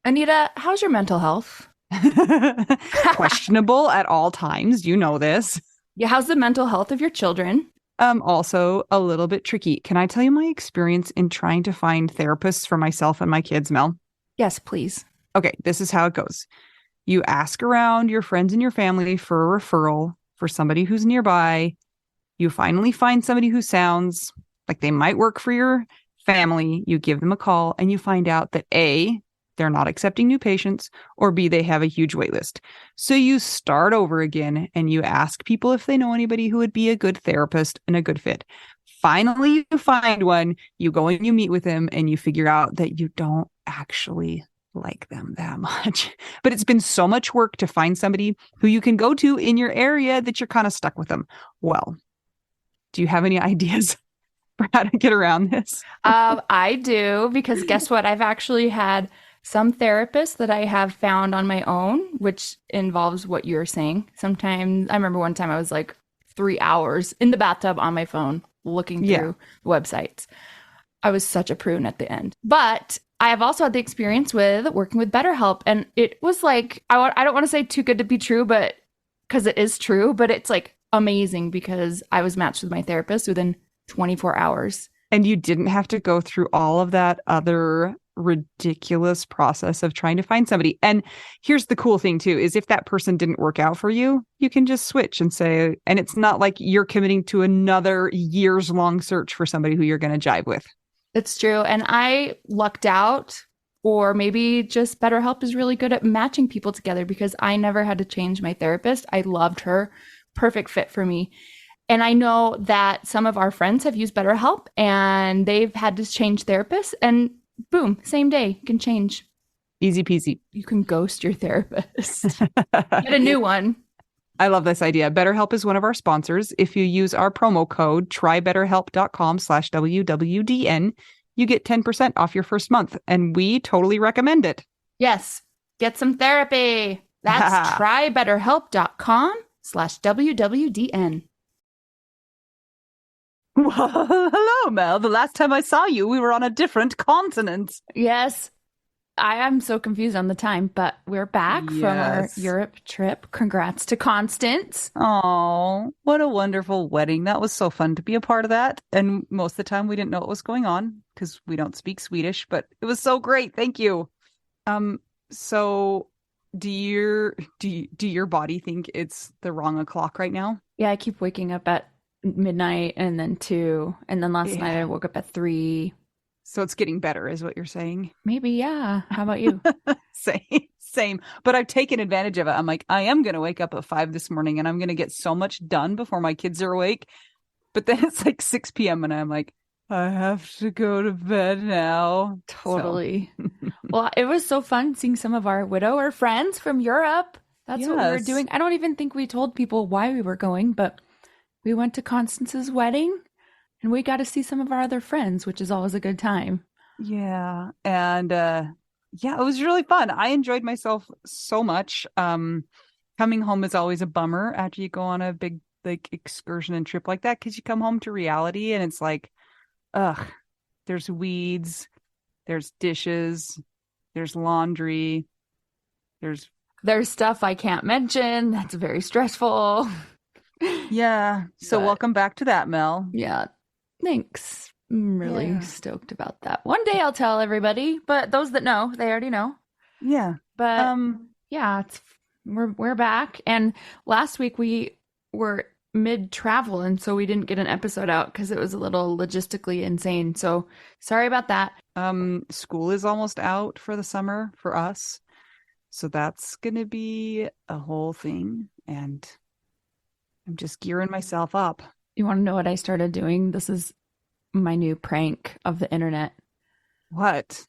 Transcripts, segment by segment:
Anita, how's your mental health? Questionable at all times. You know this. Yeah, how's the mental health of your children? Also a little bit tricky. Can I tell you my experience in trying to find therapists for myself and my kids, Mel? Yes, please. Okay, this is how it goes. You ask around your friends and your family for a referral for somebody who's nearby. You finally find somebody who sounds like they might work for your family. You give them a call and you find out that A, they're not accepting new patients, or B, they have a huge wait list. So you start over again and you ask people if they know anybody who would be a good therapist and a good fit. Finally, you find one, you go and you meet with them and you figure out that you don't actually like them that much. But it's been so much work to find somebody who you can go to in your area that you're kind of stuck with them. Well, do you have any ideas for how to get around this? I do because guess what? I've actually had some therapists that I have found on my own, which involves what you're saying. Sometimes I remember one time I was like 3 hours in the bathtub on my phone looking Yeah. through websites. I was such a prune at the end. But I have also had the experience with working with BetterHelp. And it was like, I don't want to say too good to be true, but because it is true, but it's like amazing because I was matched with my therapist within 24 hours. And you didn't have to go through all of that other ridiculous process of trying to find somebody. And here's the cool thing too, is if that person didn't work out for you, you can just switch and say, and it's not like you're committing to another years long search for somebody who you're going to jive with. It's true. And I lucked out, or maybe just BetterHelp is really good at matching people together because I never had to change my therapist. I loved her. Perfect fit for me. And I know that some of our friends have used BetterHelp and they've had to change therapists, and boom, same day, you can change. Easy peasy. You can ghost your therapist. Get a new one. I love this idea. BetterHelp is one of our sponsors. If you use our promo code trybetterhelp.com/WWDN, you get 10% off your first month. And we totally recommend it. Yes, get some therapy. That's trybetterhelp.com/WWDN. Well, hello, Mel. The last time I saw you, we were on a different continent. Yes, I am so confused on the time, but we're back from our Yes. Europe trip. Congrats to Constance. Oh, what a wonderful wedding. That was so fun to be a part of that. And most of the time we didn't know what was going on because we don't speak Swedish, but it was so great. Thank you. So do your body think it's the wrong o'clock right now? Yeah, I keep waking up at midnight and then 2. And then last night I Yeah. woke up at 3. So it's getting better, is what you're saying. Maybe, yeah. How about you? Same. But I've taken advantage of it. I'm like, I am going to wake up at 5 this morning and I'm going to get so much done before my kids are awake. But then it's like 6 p.m. and I'm like, I have to go to bed now. Totally. Well, it was so fun seeing some of our widower friends from Europe. That's what we were Yes. doing. I don't even think we told people why we were going, but we went to Constance's wedding and we got to see some of our other friends, which is always a good time. Yeah. And yeah, it was really fun. I enjoyed myself so much. Coming home is always a bummer after you go on a big like excursion and trip like that because you come home to reality and it's like, ugh, there's weeds, there's dishes, there's laundry, there's There's stuff I can't mention that's very stressful. yeah. So But welcome back to that, Mel. yeah, thanks. I'm really Yeah. stoked about that. One day I'll tell everybody, but those that know, they already know. Yeah. But yeah, we're back. And last week we were mid travel, and so we didn't get an episode out because it was a little logistically insane. So sorry about that. School is almost out for the summer for us. So that's gonna be a whole thing. And I'm just gearing myself up. You want to know what I started doing? This is my new prank of the internet. What?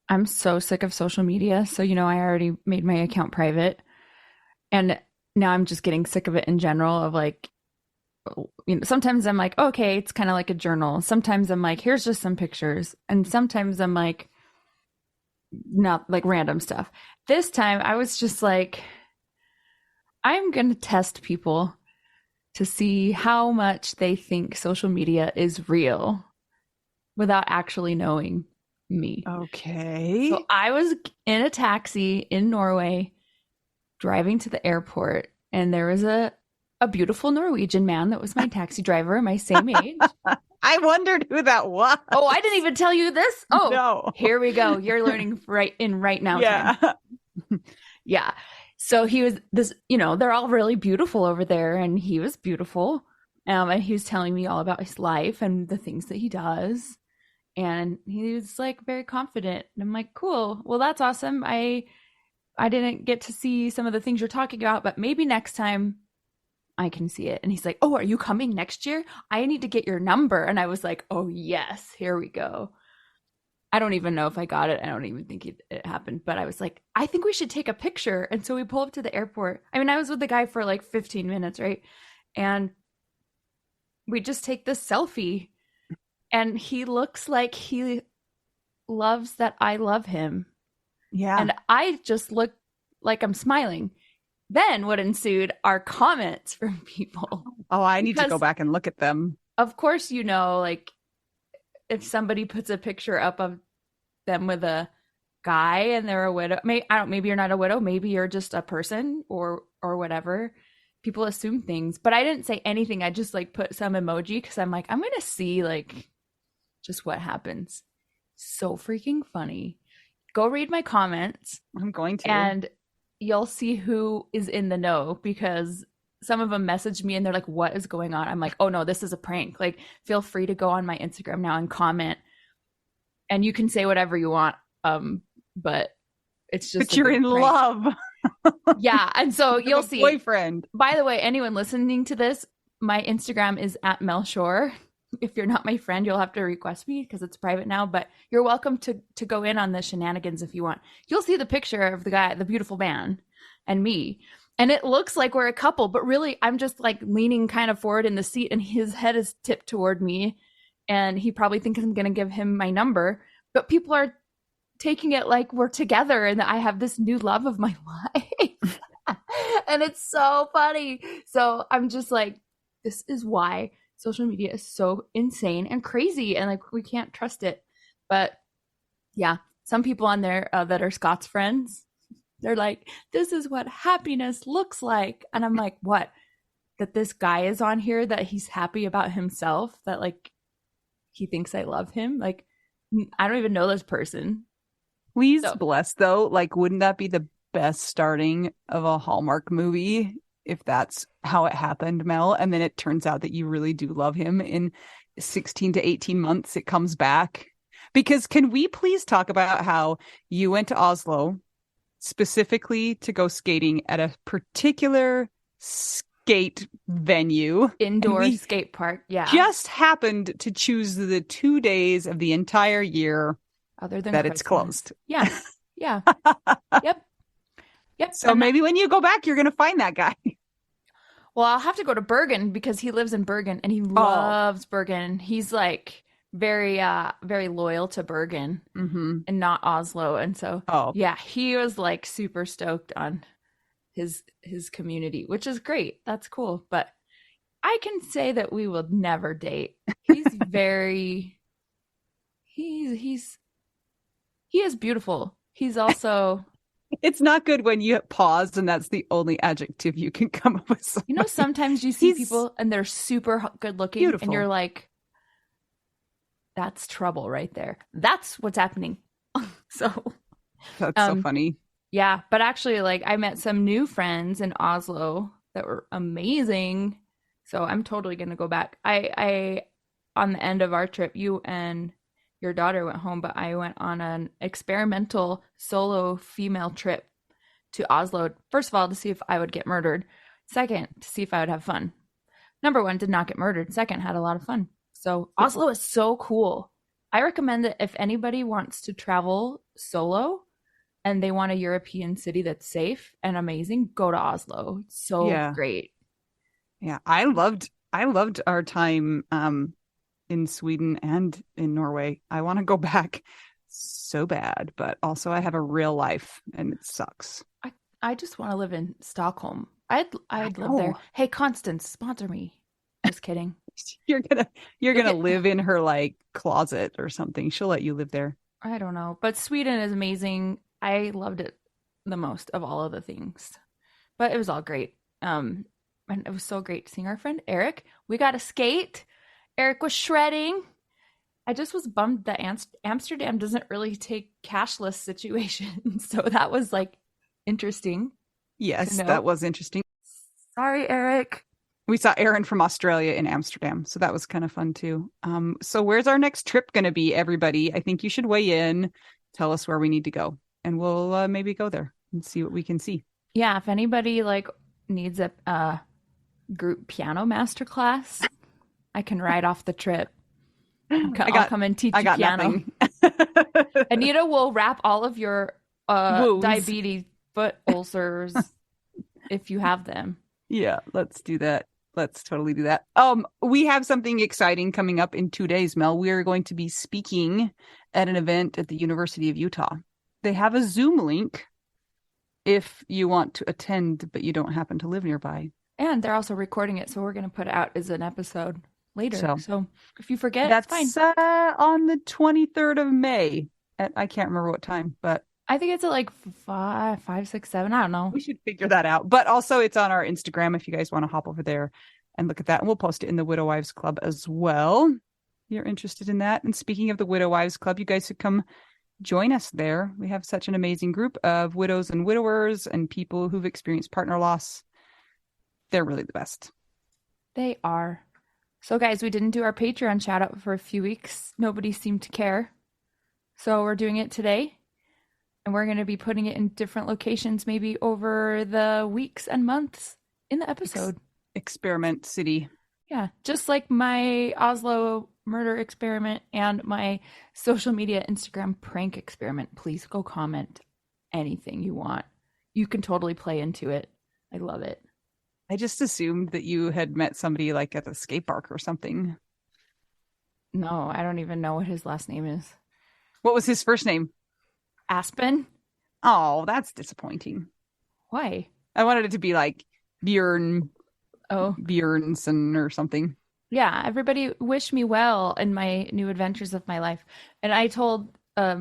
I'm so sick of social media. So, I already made my account private. And now I'm just getting sick of it in general of like, sometimes I'm like, okay, it's kind of like a journal. Sometimes I'm like, here's just some pictures. And sometimes I'm like, not like random stuff. This time I was just like, I'm going to test people to see how much they think social media is real without actually knowing. Me. Okay. So I was in a taxi in Norway driving to the airport, and there was a beautiful Norwegian man that was my taxi driver, my same age. I wondered who that was. Oh, I didn't even tell you this. Oh, No. here we go. You're learning right now Yeah. time. Yeah. So he was this, they're all really beautiful over there, and he was beautiful. And he was telling me all about his life and the things that he does. And he was like very confident. And I'm like, cool. Well, that's awesome. I didn't get to see some of the things you're talking about, but maybe next time I can see it. And he's like, oh, are you coming next year? I need to get your number. And I was like, oh, yes, here we go. I don't even know if I got it. I don't even think it happened. But I was like, I think we should take a picture. And so we pull up to the airport. I mean, I was with the guy for like 15 minutes, right? And we just take this selfie. And he looks like he loves that I love him. Yeah. And I just look like I'm smiling. Then what ensued are comments from people. Oh, I need to go back and look at them. Of course, like if somebody puts a picture up of them with a guy and they're a widow, maybe you're not a widow, maybe you're just a person or whatever. People assume things, but I didn't say anything. I just like put some emoji because I'm like, I'm gonna see like just what happens. So freaking funny. Go read my comments. I'm going to. And you'll see who is in the know, because some of them messaged me and they're like, what is going on? I'm like, oh no, this is a prank. Like, feel free to go on my Instagram now and comment, and you can say whatever you want. But it's just, but you're in prank. love. Yeah. And so you'll see. Boyfriend. By the way, anyone listening to this, my Instagram is at Mel Shore. If you're not my friend, you'll have to request me because it's private now, but you're welcome to go in on the shenanigans if you want. You'll see the picture of the guy, the beautiful man, and me. And it looks like we're a couple, but really I'm just like leaning kind of forward in the seat and his head is tipped toward me. And he probably thinks I'm going to give him my number, but people are taking it like we're together and that I have this new love of my life. And it's so funny. So I'm just like, this is why social media is so insane and crazy, and like we can't trust it. But yeah, some people on there that are Scott's friends, they're like, this is what happiness looks like. And I'm like, what? That this guy is on here, that he's happy about himself, that like he thinks I love him. Like, I don't even know this person. Please bless though. Like, wouldn't that be the best starting of a Hallmark movie? If that's how it happened, Mel, and then it turns out that you really do love him in 16 to 18 months, it comes back. Because can we please talk about how you went to Oslo specifically to go skating at a particular skate venue? Indoor skate park, yeah. Just happened to choose the 2 days of the entire year other than that Christmas. It's closed. Yeah. Yeah. Yep. So maybe when you go back, you're going to find that guy. Well, I'll have to go to Bergen because he lives in Bergen and he loves Bergen. He's like very, very loyal to Bergen and not Oslo. And so, yeah, he was like super stoked on his community, which is great. That's cool. But I can say that we will never date. He's very, he is beautiful. He's also... It's not good when you pause and that's the only adjective you can come up with. Somebody. Sometimes you see people and they're super good looking, beautiful, and you're like, that's trouble right there. That's what's happening. So that's so funny. Yeah. But actually, like, I met some new friends in Oslo that were amazing. So I'm totally going to go back. I on the end of our trip, you and your daughter went home, but I went on an experimental solo female trip to Oslo. First of all, to see if I would get murdered. Second, to see if I would have fun. Number one, did not get murdered. Second, had a lot of fun. So Oslo is so cool. I recommend that if anybody wants to travel solo and they want a European city that's safe and amazing, go to Oslo. It's so great. Yeah, I loved our time in Sweden and in Norway. I want to go back so bad, but also I have a real life and it sucks. I just want to live in Stockholm. I'd live there. Hey, Constance, sponsor me. Just kidding. You're gonna live in her like closet or something. She'll let you live there. I don't know. But Sweden is amazing. I loved it the most of all of the things. But it was all great. And it was so great seeing our friend Eric. We got a skate. Eric was shredding. I just was bummed that Amsterdam doesn't really take cashless situations. So that was like interesting to Yes, that know. was interesting. Sorry, Eric. We saw Aaron from Australia in Amsterdam, so that was kind of fun too. So where's our next trip going to be, everybody? I think you should weigh in, tell us where we need to go, and we'll maybe go there and see what we can see. Yeah, if anybody like needs a group piano master class, I can ride off the trip. I'll come and teach I you got piano. nothing. Anita will wrap all of your Woos. diabetes foot ulcers if you have them. Yeah, let's do that. Let's totally do that. We have something exciting coming up in 2 days, Mel. We are going to be speaking at an event at the University of Utah. They have a Zoom link if you want to attend, but you don't happen to live nearby. And they're also recording it, so we're going to put it out as an episode later. So if you forget, that's it's fine. On the 23rd of May. I can't remember what time, but I think it's at like 5, 6, 7. I don't know. we should figure that out. But also it's on our Instagram if you guys want to hop over there and look at that. And we'll post it in the Widow Wives Club as well. If you're interested in that. And speaking of the Widow Wives Club, you guys should come join us there. We have such an amazing group of widows and widowers and people who've experienced partner loss. They're really the best. They are. So guys, we didn't do our Patreon shout out for a few weeks. Nobody seemed to care. So we're doing it today. And we're going to be putting it in different locations, maybe over the weeks and months in the episode. Experiment City. Yeah, just like my Oslo murder experiment and my social media Instagram prank experiment. Please go comment anything you want. You can totally play into it. I love it. I just assumed that you had met somebody like at the skate park or something. No, I don't even know what his last name is. What was his first name? Aspen? Oh, that's disappointing. Why? I wanted it to be like Bjorn Bjornson or something. Yeah, everybody wish me well in my new adventures of my life. And I told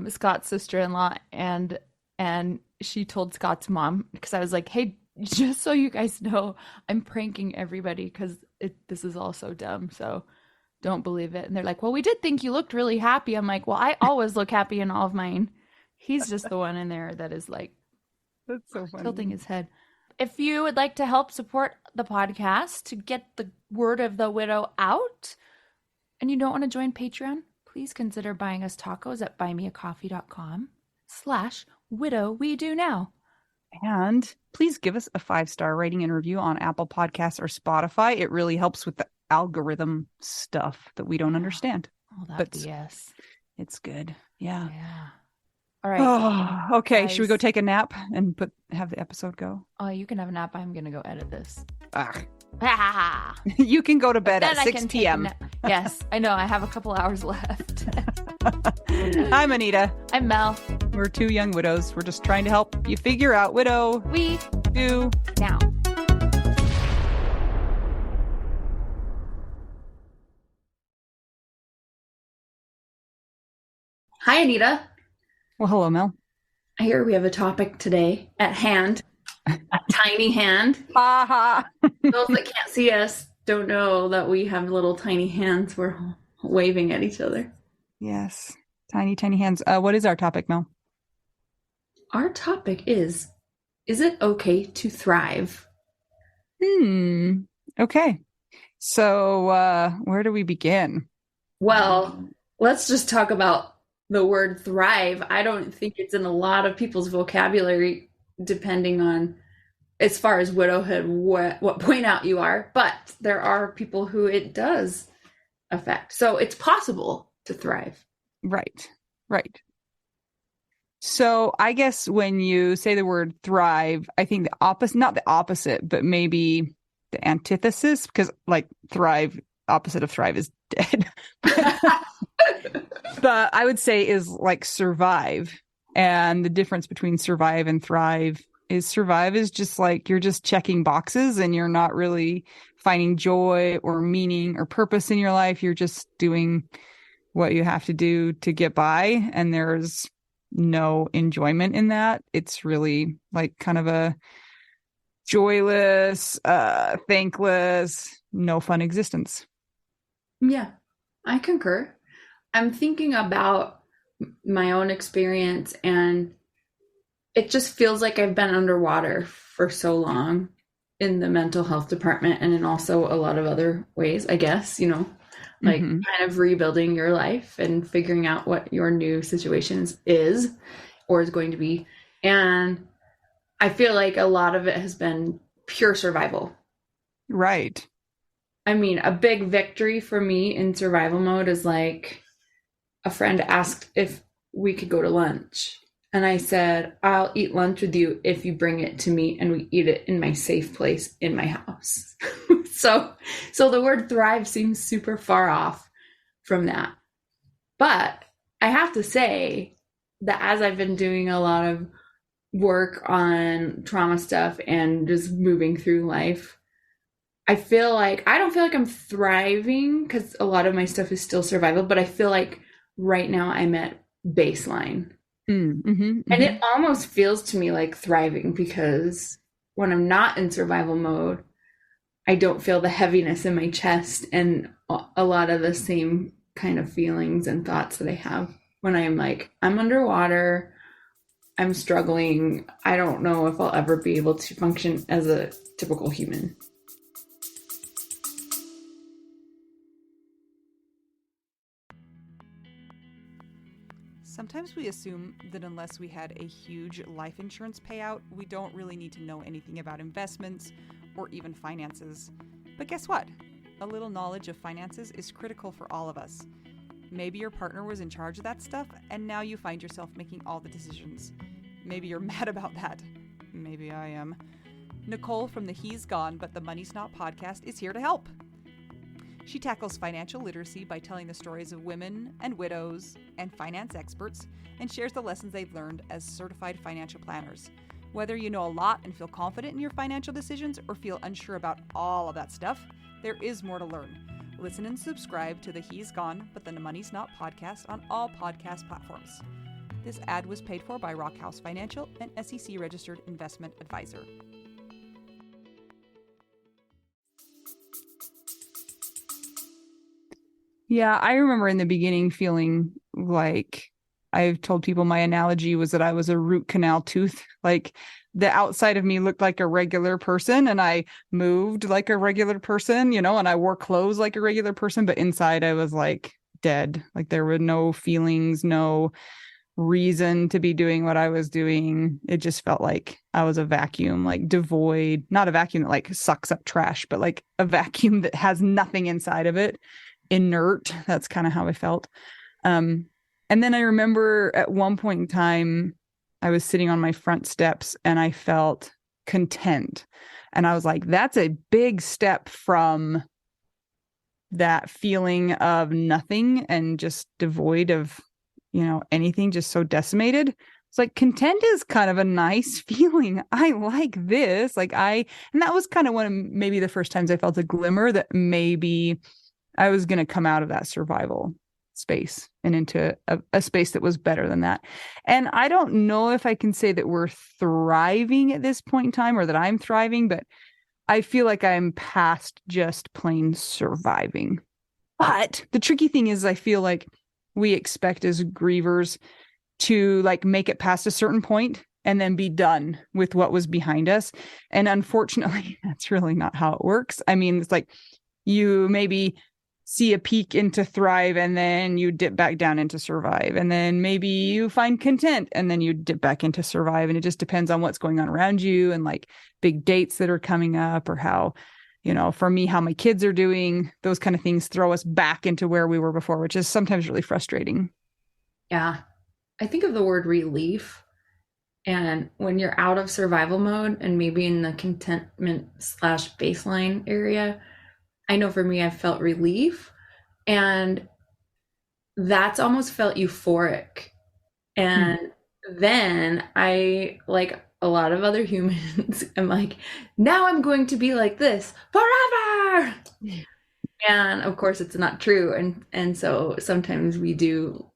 Scott's sister-in-law and she told Scott's mom because I was like, hey, just so you guys know, I'm pranking everybody because this is all so dumb. So don't believe it. And they're like, well, we did think you looked really happy. I'm like, well, I always look happy in all of mine. He's just the one in there that is like that's so funny. Tilting his head. If you would like to help support the podcast to get the word of the widow out and you don't want to join Patreon, please consider buying us tacos at buymeacoffee.com/widow we do now. And please give us a 5-star rating and review on Apple Podcasts or Spotify. It really helps with the algorithm stuff that we don't understand. Oh, that BS. It's good. Yeah. Yeah. All right. Oh, okay. Guys. Should we go take a nap and have the episode go? Oh, you can have a nap. I'm going to go edit this. You can go to bed then at 6 p.m. Yes, I know. I have a couple hours left. I'm Anita. I'm Mel. We're 2 young widows. We're just trying to help you figure out widow we do now. Hi, Anita. Well, hello, Mel. I hear we have a topic today at hand. A tiny hand. Ha Those that can't see us don't know that we have little tiny hands. We're waving at each other. Yes. Tiny, tiny hands. What is our topic, Mel? Our topic is it okay to thrive? Okay. So, where do we begin? Well, let's just talk about the word thrive. I don't think it's in a lot of people's vocabulary, depending on as far as widowhood, what point out you are, but there are people who it does affect. So it's possible to thrive. Right. So I guess when you say the word thrive, I think the opposite, not the opposite, but maybe the antithesis, because like thrive, opposite of thrive is dead. But I would say is like survive. And the difference between survive and thrive is survive is just like you're just checking boxes and you're not really finding joy or meaning or purpose in your life. You're just doing what you have to do to get by, and there's no enjoyment in that. It's really like kind of a joyless, thankless, no fun existence. Yeah, I concur. I'm thinking about my own experience, and it just feels like I've been underwater for so long in the mental health department and in also a lot of other ways, I guess, like Mm-hmm. kind of rebuilding your life and figuring out what your new situation is or is going to be. And I feel like a lot of it has been pure survival. Right. I mean, a big victory for me in survival mode is like a friend asked if we could go to lunch. And I said, I'll eat lunch with you if you bring it to me and we eat it in my safe place in my house. so so the word thrive seems super far off from that. But I have to say that as I've been doing a lot of work on trauma stuff and just moving through life, I don't feel like I'm thriving because a lot of my stuff is still survival, but I feel like right now I'm at baseline. Mm-hmm. And Mm-hmm. it almost feels to me like thriving because when I'm not in survival mode, I don't feel the heaviness in my chest and a lot of the same kind of feelings and thoughts that I have when I'm like, I'm underwater, I'm struggling, I don't know if I'll ever be able to function as a typical human. Sometimes we assume that unless we had a huge life insurance payout, we don't really need to know anything about investments or even finances. But guess what? A little knowledge of finances is critical for all of us. Maybe your partner was in charge of that stuff, and now you find yourself making all the decisions. Maybe you're mad about that. Maybe I am. Nicole from the He's Gone But the Money's Not podcast is here to help. She tackles financial literacy by telling the stories of women and widows and finance experts and shares the lessons they've learned as certified financial planners. Whether you know a lot and feel confident in your financial decisions or feel unsure about all of that stuff, there is more to learn. Listen and subscribe to the He's Gone But the Money's Not podcast on all podcast platforms. This ad was paid for by Rockhouse Financial, an SEC registered investment advisor. Yeah, I remember in the beginning feeling like I've told people my analogy was that I was a root canal tooth. Like the outside of me looked like a regular person and I moved like a regular person, and I wore clothes like a regular person, but inside I was like dead. Like there were no feelings, no reason to be doing what I was doing. It just felt like I was a vacuum, like devoid, not a vacuum that like sucks up trash, but like a vacuum that has nothing inside of it, inert. That's kind of how I felt. And then I remember at one point in time, I was sitting on my front steps and I felt content. And I was like, that's a big step from that feeling of nothing and just devoid of, anything, just so decimated. It's like content is kind of a nice feeling. I like this. And that was kind of one of maybe the first times I felt a glimmer that maybe I was going to come out of that survival space and into a space that was better than that. And I don't know if I can say that we're thriving at this point in time or that I'm thriving, but I feel like I'm past just plain surviving. But the tricky thing is I feel like we expect as grievers to like make it past a certain point and then be done with what was behind us. And unfortunately, that's really not how it works. I mean, it's like you maybe see a peak into thrive and then you dip back down into survive. And then maybe you find content and then you dip back into survive. And it just depends on what's going on around you and like big dates that are coming up or how, for me, how my kids are doing. Those kind of things throw us back into where we were before, which is sometimes really frustrating. Yeah. I think of the word relief. And when you're out of survival mode and maybe in the contentment slash baseline area, I know for me, I felt relief, and that's almost felt euphoric. And then I, like a lot of other humans, am like, now I'm going to be like this forever. And of course it's not true. And so sometimes we do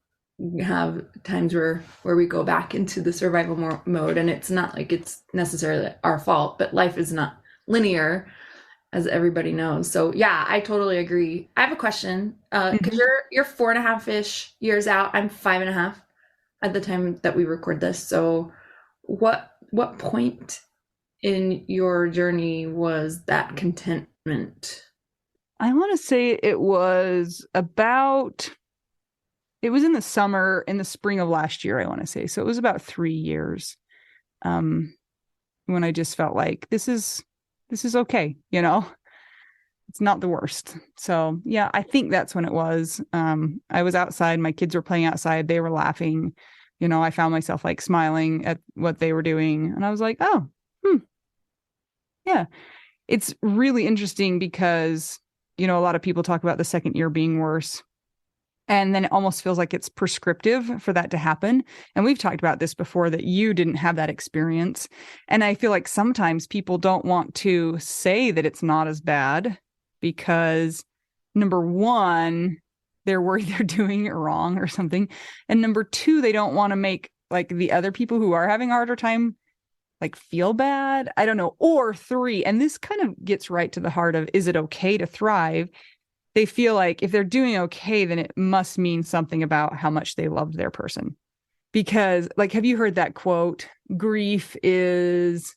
have times where we go back into the survival mode, and it's not like it's necessarily our fault, but life is not linear, as everybody knows. So yeah, I totally agree. I have a question. Because Mhm. you're 4.5-ish years out. I'm 5.5 at the time that we record this. So what point in your journey was that contentment? I want to say it was in the summer, in the spring of last year, I want to say. So it was about 3 years. Um, when I just felt like this is okay, it's not the worst. So yeah, I think that's when it was. I was outside, my kids were playing outside, they were laughing. I found myself like smiling at what they were doing. And I was like, oh, yeah. It's really interesting because, a lot of people talk about the second year being worse. And then it almost feels like it's prescriptive for that to happen. And we've talked about this before, that you didn't have that experience. And I feel like sometimes people don't want to say that it's not as bad because, number one, they're worried they're doing it wrong or something. And number two, they don't want to make like the other people who are having a harder time like feel bad. I don't know. Or three, and this kind of gets right to the heart of, is it okay to thrive? They feel like if they're doing okay, then it must mean something about how much they loved their person. Because, like, have you heard that quote? Grief is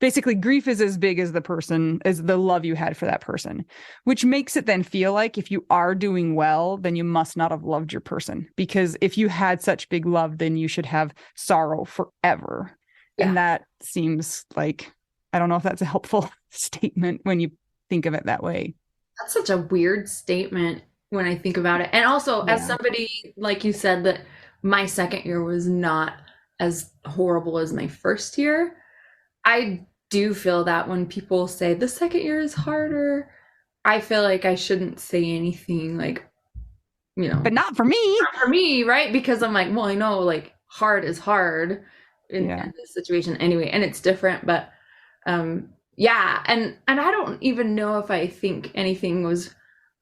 as big as the love you had for that person, which makes it then feel like if you are doing well, then you must not have loved your person. Because if you had such big love, then you should have sorrow forever. And Yeah. that seems like, I don't know if that's a helpful statement when you think of it that way. That's such a weird statement when I think about it. And also, as Yeah. somebody, like you said, that my second year was not as horrible as my first year, I do feel that when people say the second year is harder, I feel like I shouldn't say anything like, But not for me. not for me, right? Because I'm like, well, I know like hard is hard Yeah. in this situation anyway, and it's different, but yeah, and I don't even know if I think anything was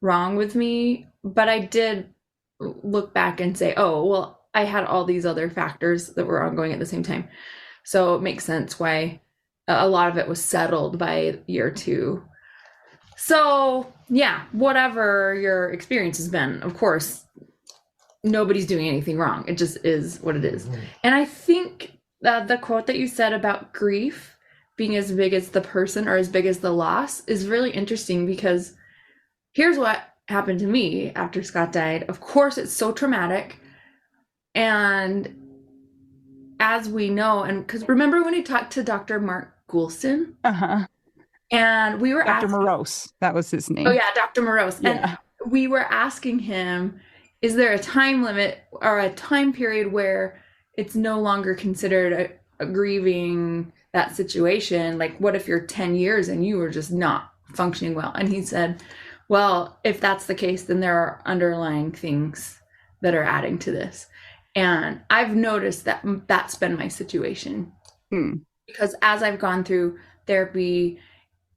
wrong with me, but I did look back and say, oh, well, I had all these other factors that were ongoing at the same time. So it makes sense why a lot of it was settled by year two. So, yeah, whatever your experience has been, of course, nobody's doing anything wrong. It just is what it is. And I think the quote that you said about grief being as big as the person or as big as the loss is really interesting, because here's what happened to me after Scott died. Of course, it's so traumatic. And as we know, and because remember when we talked to Dr. Mark Goulston, Uh-huh. and we were Dr. asking, Morose, that was his oh name. yeah, Dr. Morose, and Yeah. we were asking him, is there a time limit or a time period where it's no longer considered a grieving that situation? Like, what if you're 10 years and you were just not functioning well? And he said, well, if that's the case, then there are underlying things that are adding to this. And I've noticed that that's been my situation, Hmm. because as I've gone through therapy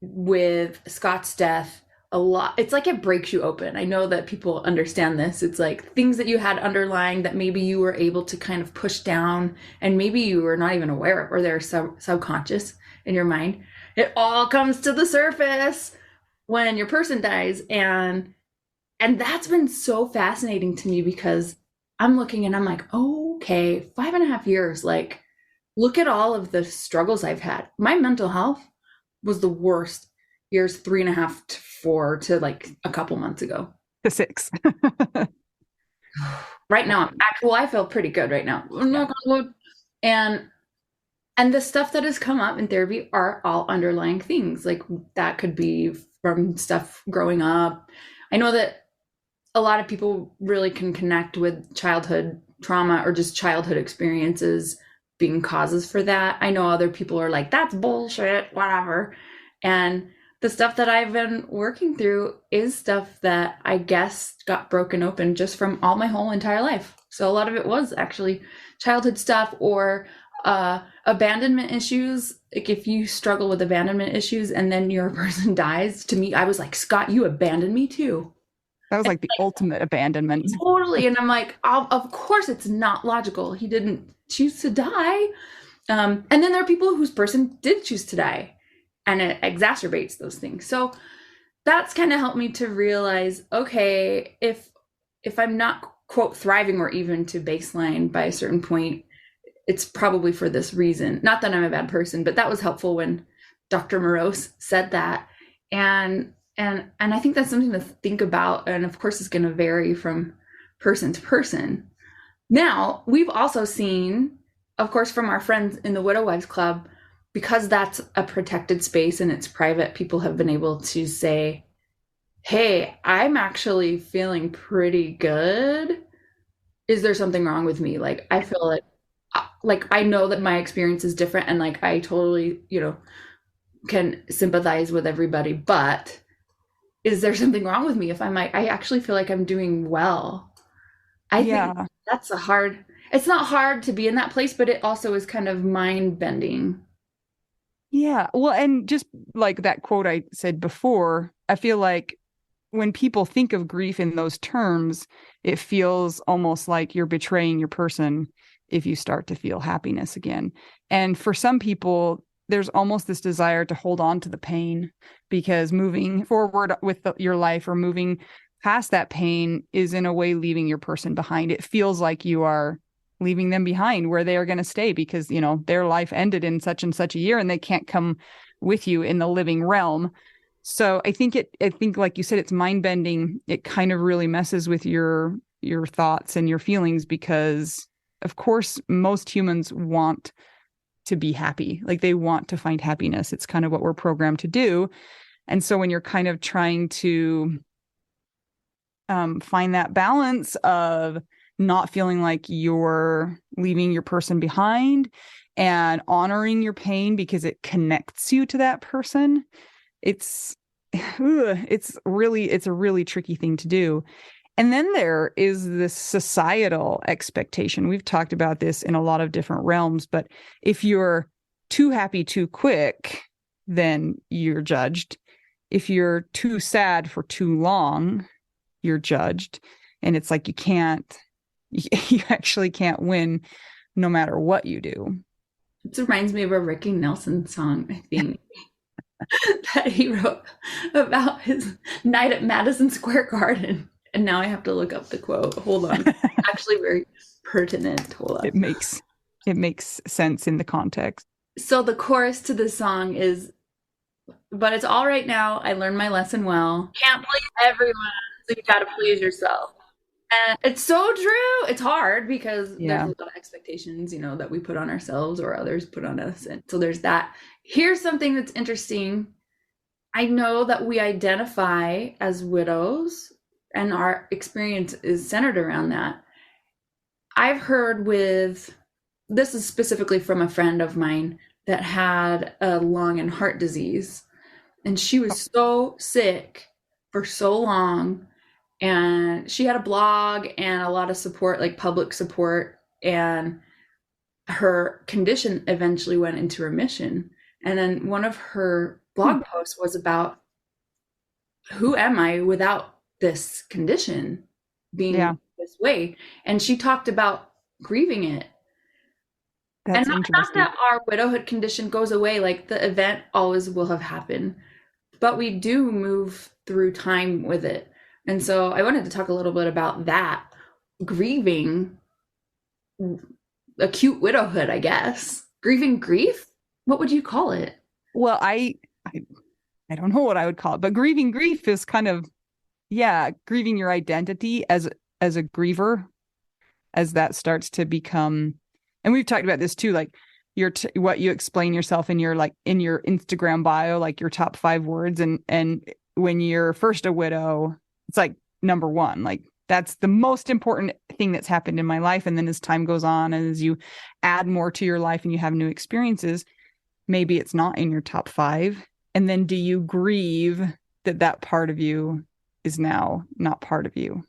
with Scott's death, a lot, it's like it breaks you open. I know that people understand this. It's like things that you had underlying that maybe you were able to kind of push down, and maybe you were not even aware of, or they're subconscious in your mind. It all comes to the surface when your person dies. And that's been so fascinating to me, because I'm looking and I'm like, oh, okay, 5.5 years, like, look at all of the struggles I've had. My mental health was the worst years 3.5 to 4 to like a couple months ago. The six. Right now, well, I feel pretty good right now. I'm Yeah. not gonna look. And and the stuff that has come up in therapy are all underlying things. Like, that could be from stuff growing up. I know that a lot of people really can connect with childhood trauma or just childhood experiences being causes for that. I know other people are like, that's bullshit, whatever. And the stuff that I've been working through is stuff that I guess got broken open just from all my whole entire life. So a lot of it was actually childhood stuff, or Abandonment issues, like if you struggle with abandonment issues and then your person dies, to me, I was like, Scott, you abandoned me too. That was like the ultimate abandonment. Totally. And I'm like, of course it's not logical. He didn't choose to die. And then there are people whose person did choose to die, and it exacerbates those things. So that's kind of helped me to realize, okay, if I'm not quote thriving or even to baseline by a certain point, it's probably for this reason. Not that I'm a bad person, but that was helpful when Dr. Morose said that. And I think that's something to think about. And of course, it's going to vary from person to person. Now, we've also seen, of course, from our friends in the Widow Wives Club, because that's a protected space and it's private, people have been able to say, hey, I'm actually feeling pretty good. Is there something wrong with me? Like, I feel like I know that my experience is different and like I totally, can sympathize with everybody, but is there something wrong with me if I'm like, I actually feel like I'm doing well? I think Yeah. that's it's not hard to be in that place, but it also is kind of mind bending. Yeah. Well, and just like that quote I said before, I feel like when people think of grief in those terms, it feels almost like you're betraying your person if you start to feel happiness again. And for some people, there's almost this desire to hold on to the pain because moving forward with your life or moving past that pain is in a way leaving your person behind. It feels like you are leaving them behind where they are going to stay because, their life ended in such and such a year and they can't come with you in the living realm. So I think like you said, it's mind bending. It kind of really messes with your thoughts and your feelings because of course most humans want to be happy. Like they want to find happiness. It's kind of what we're programmed to do. And so when you're kind of trying to find that balance of not feeling like you're leaving your person behind and honoring your pain because it connects you to that person, it's a really tricky thing to do. And then there is this societal expectation. We've talked about this in a lot of different realms, but if you're too happy too quick, then you're judged. If you're too sad for too long, you're judged. And it's like you actually can't win no matter what you do. It reminds me of a Ricky Nelson song, I think, that he wrote about his night at Madison Square Garden. And now I have to look up the quote. Hold on. It's actually very pertinent. Hold on. It makes sense in the context. So the chorus to the song is, but it's all right now. I learned my lesson well. Can't please everyone, so you gotta please yourself. And it's so true. It's hard because there's a lot of expectations, that we put on ourselves or others put on us. And so there's that. Here's something that's interesting. I know that we identify as widows and our experience is centered around that. I've heard this is specifically from a friend of mine that had a lung and heart disease. And she was so sick for so long. And she had a blog and a lot of support, like public support. And her condition eventually went into remission. And then one of her blog posts was about, who am I without this condition being this way? And she talked about grieving it. That's and not that our widowhood condition goes away, like the event always will have happened, but we do move through time with it. And so I wanted to talk a little bit about that, grieving acute widowhood, I guess. Grieving grief? What would you call it? Well, I don't know what I would call it, but grieving grief is kind of, grieving your identity as a griever, as that starts to become, and we've talked about this too, like what you explain yourself in your Instagram bio, like your top 5 words. And when you're first a widow, it's like number 1, like that's the most important thing that's happened in my life. And then as time goes on and as you add more to your life and you have new experiences, maybe it's not in your top 5. And then do you grieve that part of you is now not part of you?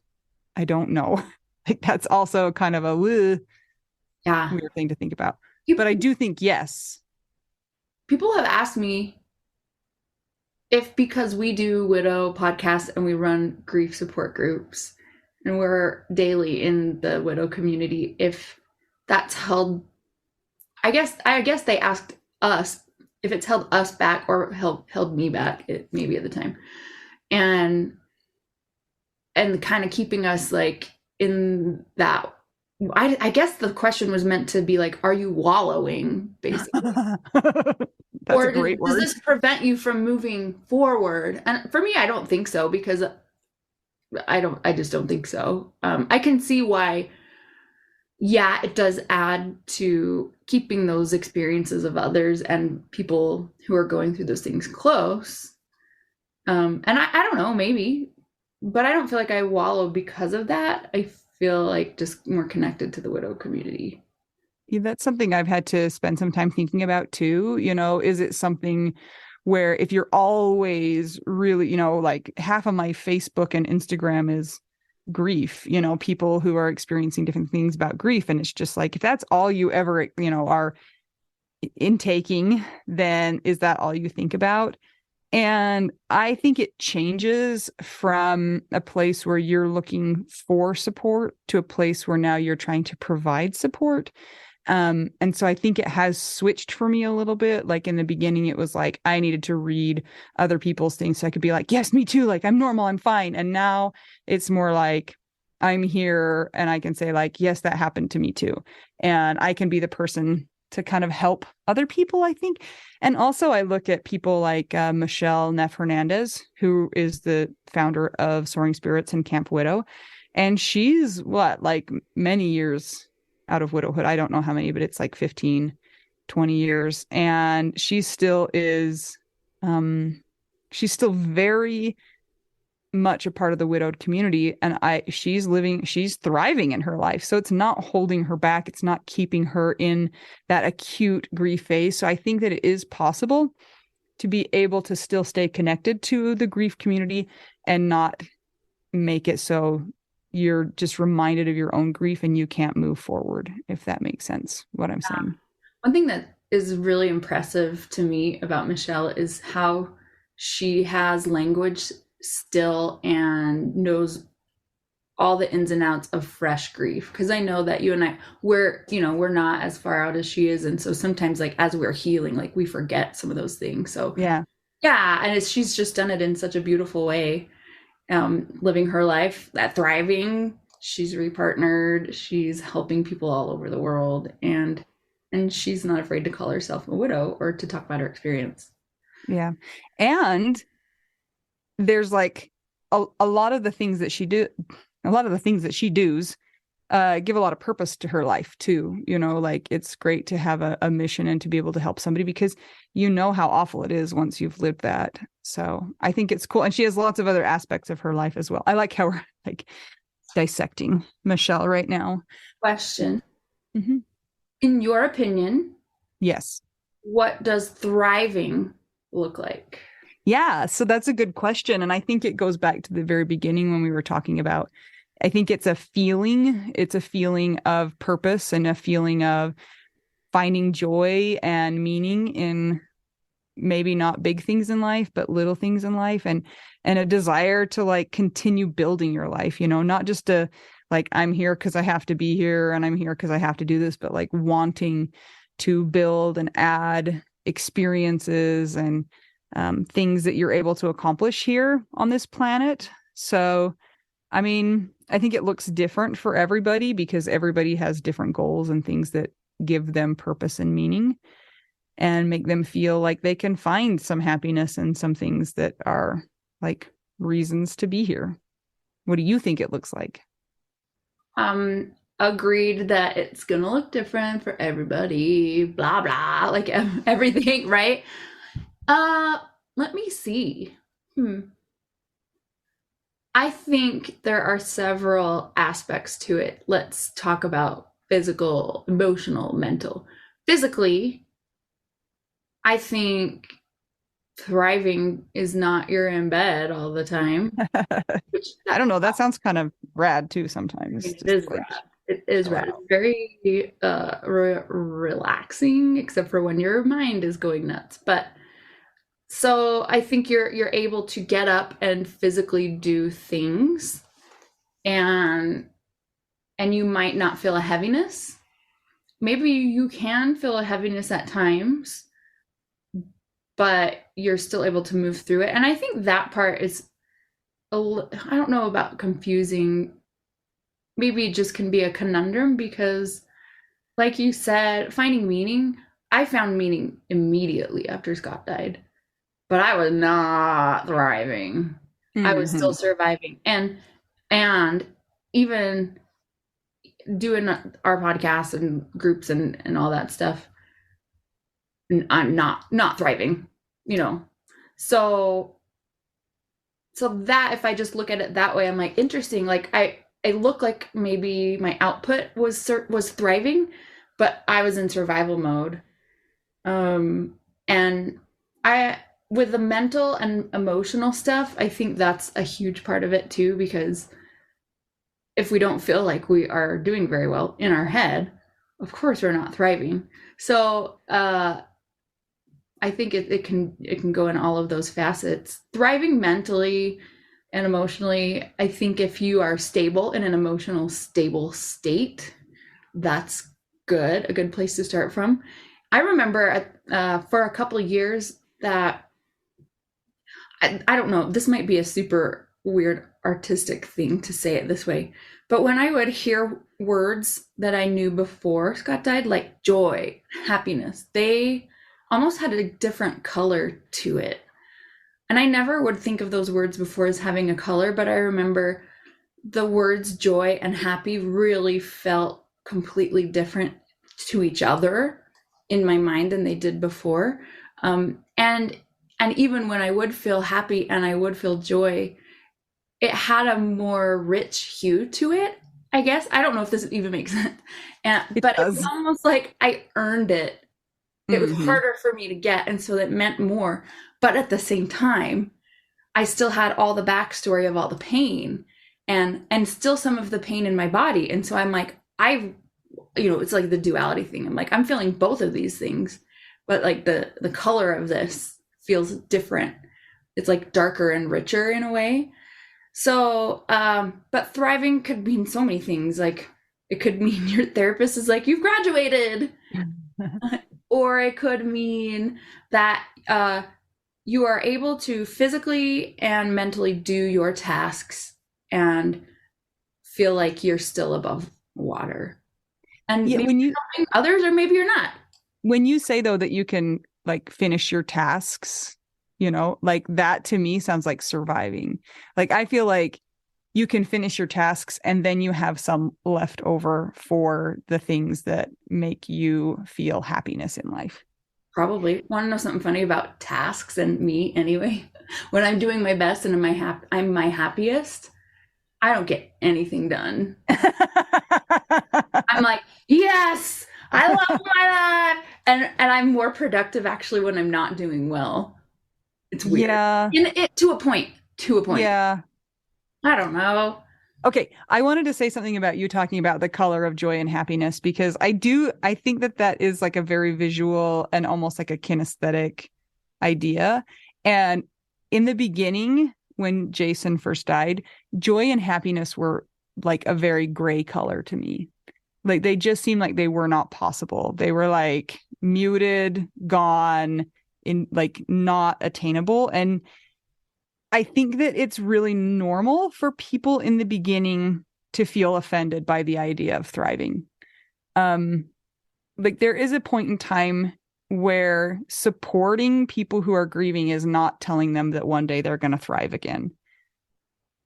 I don't know. Like that's also kind of a weird thing to think about. but I People, do think yes. people have asked me if because we do widow podcasts and we run grief support groups and we're daily in the widow community, if that's held, I guess they asked us if it's held us back or held me back, maybe at the time. And kind of keeping us like in that. I guess the question was meant to be like, are you wallowing, basically? That's a Or great does word. this prevent you from moving forward? And for me, I don't think so, because I just don't think so. I can see why, yeah, it does add to keeping those experiences of others and people who are going through those things close. And I don't know, maybe, but I don't feel like I wallow because of that. I feel like just more connected to the widow community. Yeah, that's something I've had to spend some time thinking about too. Is it something where if you're always really, like half of my Facebook and Instagram is grief, people who are experiencing different things about grief. And it's just like, if that's all you ever, are intaking, then is that all you think about? And I think it changes from a place where you're looking for support to a place where now you're trying to provide support. And so I think it has switched for me a little bit. Like in the beginning, it was like I needed to read other people's things so I could be like, yes, me too. Like I'm normal, I'm fine. And now it's more like I'm here and I can say, like, yes, that happened to me too. And I can be the person to kind of help other people, I think. And also, I look at people like Michelle Neff Hernandez, who is the founder of Soaring Spirits and Camp Widow. And she's like many years out of widowhood. I don't know how many, but it's like 15, 20 years. And she's still very much a part of the widowed community. And she's thriving in her life. So it's not holding her back. It's not keeping her in that acute grief phase. So I think that it is possible to be able to still stay connected to the grief community and not make it so you're just reminded of your own grief and you can't move forward, if that makes sense, what I'm saying. One thing that is really impressive to me about Michelle is how she has language still and knows all the ins and outs of fresh grief, because I know that you and we're not as far out as she is, and so sometimes like as we're healing, like we forget some of those things. So Yeah. yeah, and she's just done it in such a beautiful way, living her life, that thriving. She's repartnered, she's helping people all over the world, and she's not afraid to call herself a widow or to talk about her experience. Yeah. And there's like a lot of the things that she does give a lot of purpose to her life too. Like it's great to have a mission and to be able to help somebody because you know how awful it is once you've lived that. So I think it's cool. And she has lots of other aspects of her life as well. I like how we're like dissecting Michelle right now. Question. Mm-hmm. In your opinion, Yes. what does thriving look like? Yeah, so that's a good question. And I think it goes back to the very beginning when we were talking about, I think it's a feeling. It's a feeling of purpose and a feeling of finding joy and meaning in maybe not big things in life, but little things in life, and a desire to like continue building your life, not just to like, I'm here because I have to be here and I'm here because I have to do this, but like wanting to build and add experiences and things that you're able to accomplish here on this planet. So, I mean, I think it looks different for everybody because everybody has different goals and things that give them purpose and meaning and make them feel like they can find some happiness in some things that are like reasons to be here. What do you think it looks like? Agreed that it's gonna look different for everybody, blah blah, like everything, right? Uh, Let me see. I think there are several aspects to it. Let's talk about physical, emotional, mental. Physically, I think thriving is not you're in bed all the time. Which I don't know. That sounds kind of rad too sometimes. it Just is like, that. It is red. It's Wow. very relaxing, except for when your mind is going nuts. But so I think you're able to get up and physically do things, and you might not feel a heaviness. Maybe you can feel a heaviness at times, but you're still able to move through it. And I think that part is I don't know about confusing. Maybe it just can be a conundrum because, like you said, finding meaning. I found meaning immediately after Scott died, but I was not thriving. I was still Hmm. surviving, and even doing our podcast and groups and all that stuff. I'm not thriving, you know. So that, if I just look at it that way, I'm like, interesting. Like I look like maybe my output was thriving, but I was in survival mode. And I with the mental and emotional stuff, I think that's a huge part of it too, because if we don't feel like we are doing very well in our head, of course we're not thriving. So I think it can go in all of those facets. Thriving mentally and emotionally, I think if you are stable in an emotional stable state, that's good, a good place to start from. I remember for a couple of years that I don't know, this might be a super weird artistic thing to say it this way, but when I would hear words that I knew before Scott died, like joy, happiness, they almost had a different color to it. And I never would think of those words before as having a color, but I remember the words joy and happy really felt completely different to each other in my mind than they did before. And even when I would feel happy and I would feel joy, it had a more rich hue to it. I guess I don't know if this even makes sense, It but it was does. almost like I earned it. It was Hmm. harder for me to get, and so that meant more. But at the same time, I still had all the backstory of all the pain, and still some of the pain in my body. And so I'm like, it's like the duality thing. I'm like, I'm feeling both of these things, but like the color of this feels different. It's like darker and richer in a way. So, but thriving could mean so many things. Like it could mean your therapist is like, you've graduated, or it could mean that you are able to physically and mentally do your tasks and feel like you're still above water. And Yeah, maybe you're helping others, or maybe you're not. when you say though that you can like finish your tasks, like that to me sounds like surviving. Like I feel like you can finish your tasks and then you have some left over for the things that make you feel happiness in life. Probably. Want to know something funny about tasks and me anyway? When I'm doing my best and I'm my happiest, I don't get anything done. I'm like, yes, I love my life, and I'm more productive actually when I'm not doing well. It's weird. Yeah. In it to a point. To a point. Yeah. I don't know. Okay, I wanted to say something about you talking about the color of joy and happiness because I think that that is like a very visual and almost like a kinesthetic idea. And in the beginning, when Jason first died, joy and happiness were like a very gray color to me. Like they just seemed like they were not possible. They were like muted, gone, in like not attainable. And I think that it's really normal for people in the beginning to feel offended by the idea of thriving. Um, like there is a point in time where supporting people who are grieving is not telling them that one day they're going to thrive again.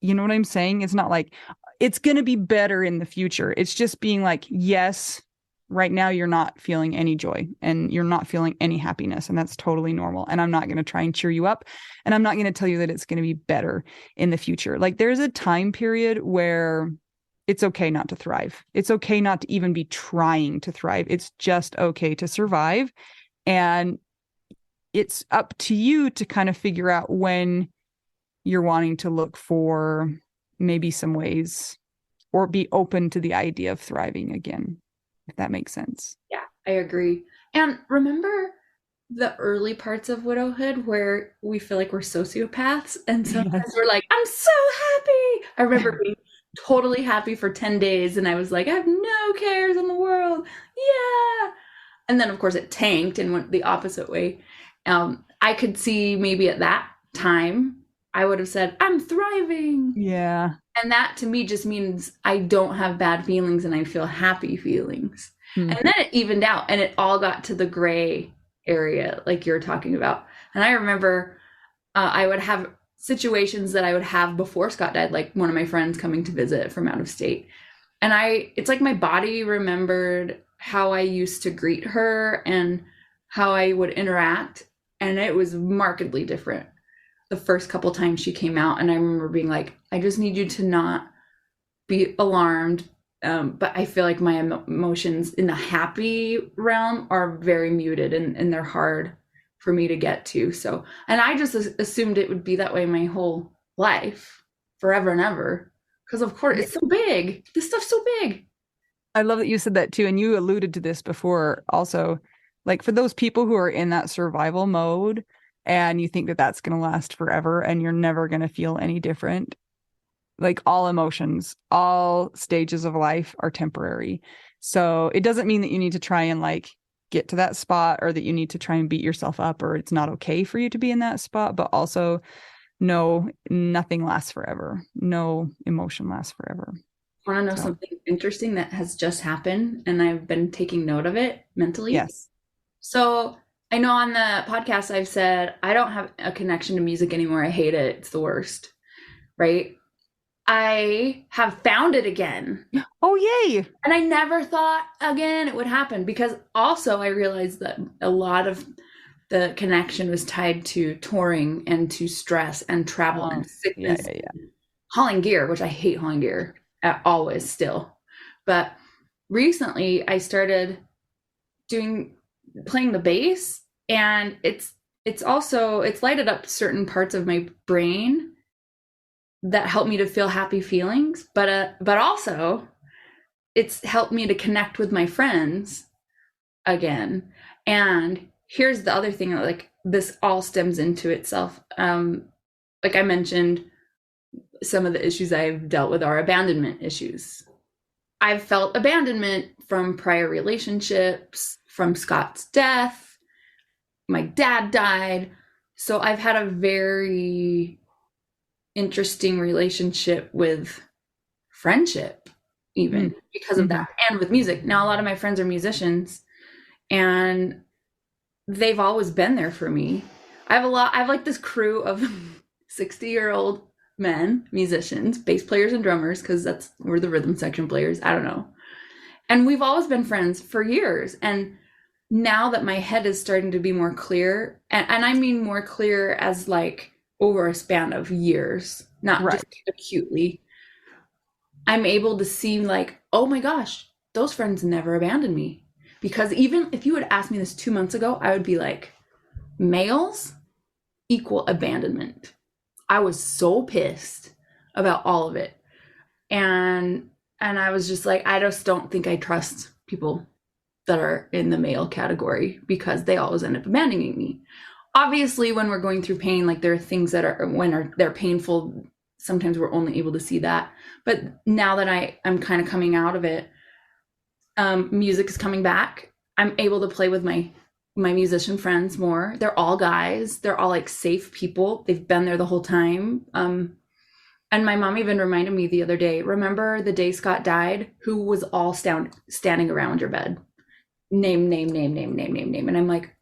You know what I'm saying? It's not like it's going to be better in the future. It's just being like, yes, right now you're not feeling any joy and you're not feeling any happiness. And that's totally normal. And I'm not going to try and cheer you up. And I'm not going to tell you that it's going to be better in the future. Like there's a time period where it's okay not to thrive. It's okay not to even be trying to thrive. It's just okay to survive. And it's up to you to kind of figure out when you're wanting to look for maybe some ways or be open to the idea of thriving again, if that makes sense. Yeah, I agree. And remember the early parts of widowhood where we feel like we're sociopaths and sometimes Yes. we're like, I'm so happy. I remember being totally happy for 10 days and I was like, I have no cares in the world. Yeah. And then of course it tanked and went the opposite way. I could see maybe at that time I would have said, I'm thriving. Yeah. And that to me just means I don't have bad feelings and I feel happy feelings. Hmm. And then it evened out and it all got to the gray area, like you're talking about. And I remember I would have situations that I would have before Scott died, like one of my friends coming to visit from out of state. And it's like my body remembered how I used to greet her and how I would interact. And it was markedly different the first couple times she came out. And I remember being like, I just need you to not be alarmed. But I feel like my emotions in the happy realm are very muted and they're hard for me to get to. So, and I just assumed it would be that way my whole life, forever and ever. Because of course it's so big. This stuff's so big. I love that you said that too. And you alluded to this before also, like for those people who are in that survival mode and you think that that's going to last forever and you're never going to feel any different. Like all emotions, all stages of life are temporary. So it doesn't mean that you need to try and like get to that spot or that you need to try and beat yourself up or it's not okay for you to be in that spot. But also, no, nothing lasts forever. No emotion lasts forever. Want to know something interesting that has just happened and I've been taking note of it mentally? Yes. So I know on the podcast I've said I don't have a connection to music anymore. I hate it. It's the worst. Right? I have found it again. Oh, yay. And I never thought again it would happen because also I realized that a lot of the connection was tied to touring and to stress and travel and sickness. Yeah. Hauling gear, which I hate hauling gear always still. But recently I started playing the bass and it's lighted up certain parts of my brain that helped me to feel happy feelings, but also it's helped me to connect with my friends again. And here's the other thing, like this all stems into itself. Like I mentioned, some of the issues I've dealt with are abandonment issues. I've felt abandonment from prior relationships, from Scott's death. My dad died. So I've had a very interesting relationship with friendship, even because of that, and with music. Now, a lot of my friends are musicians, and they've always been there for me. I have like this crew of 60-year-old men, musicians, bass players and drummers, because we're the rhythm section players. I don't know. And we've always been friends for years. And now that my head is starting to be more clear, and I mean more clear as like over a span of years, not just acutely, I'm able to see like, oh my gosh, those friends never abandoned me. Because even if you had asked me this 2 months ago, I would be like, males equal abandonment. I was so pissed about all of it. And I was just like, I just don't think I trust people that are in the male category because they always end up abandoning me. Obviously, when we're going through pain, like there are things that they're painful, sometimes we're only able to see that. But now that I'm kind of coming out of it, music is coming back. I'm able to play with my musician friends more. They're all guys. They're all like safe people. They've been there the whole time. And my mom even reminded me the other day, remember the day Scott died? Who was all standing around your bed? Name. And I'm like,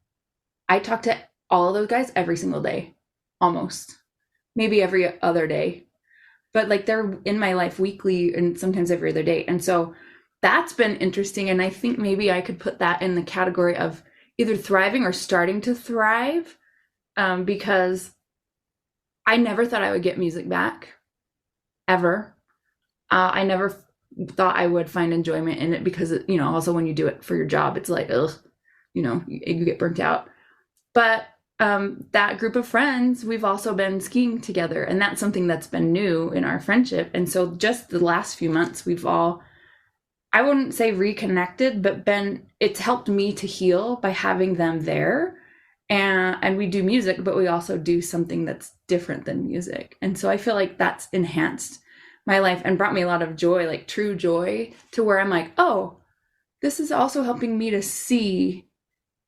I talk to all of those guys every single day, almost. Maybe every other day. But like they're in my life weekly and sometimes every other day. And so that's been interesting. And I think maybe I could put that in the category of either thriving or starting to thrive, because I never thought I would get music back, ever. I never thought I would find enjoyment in it because, also when you do it for your job, it's like, ugh, you get burnt out. But that group of friends, we've also been skiing together, and that's something that's been new in our friendship. And so just the last few months, we've all, I wouldn't say reconnected, but it's helped me to heal by having them there. And we do music, but we also do something that's different than music. And so I feel like that's enhanced my life and brought me a lot of joy, like true joy, to where I'm like, oh, this is also helping me to see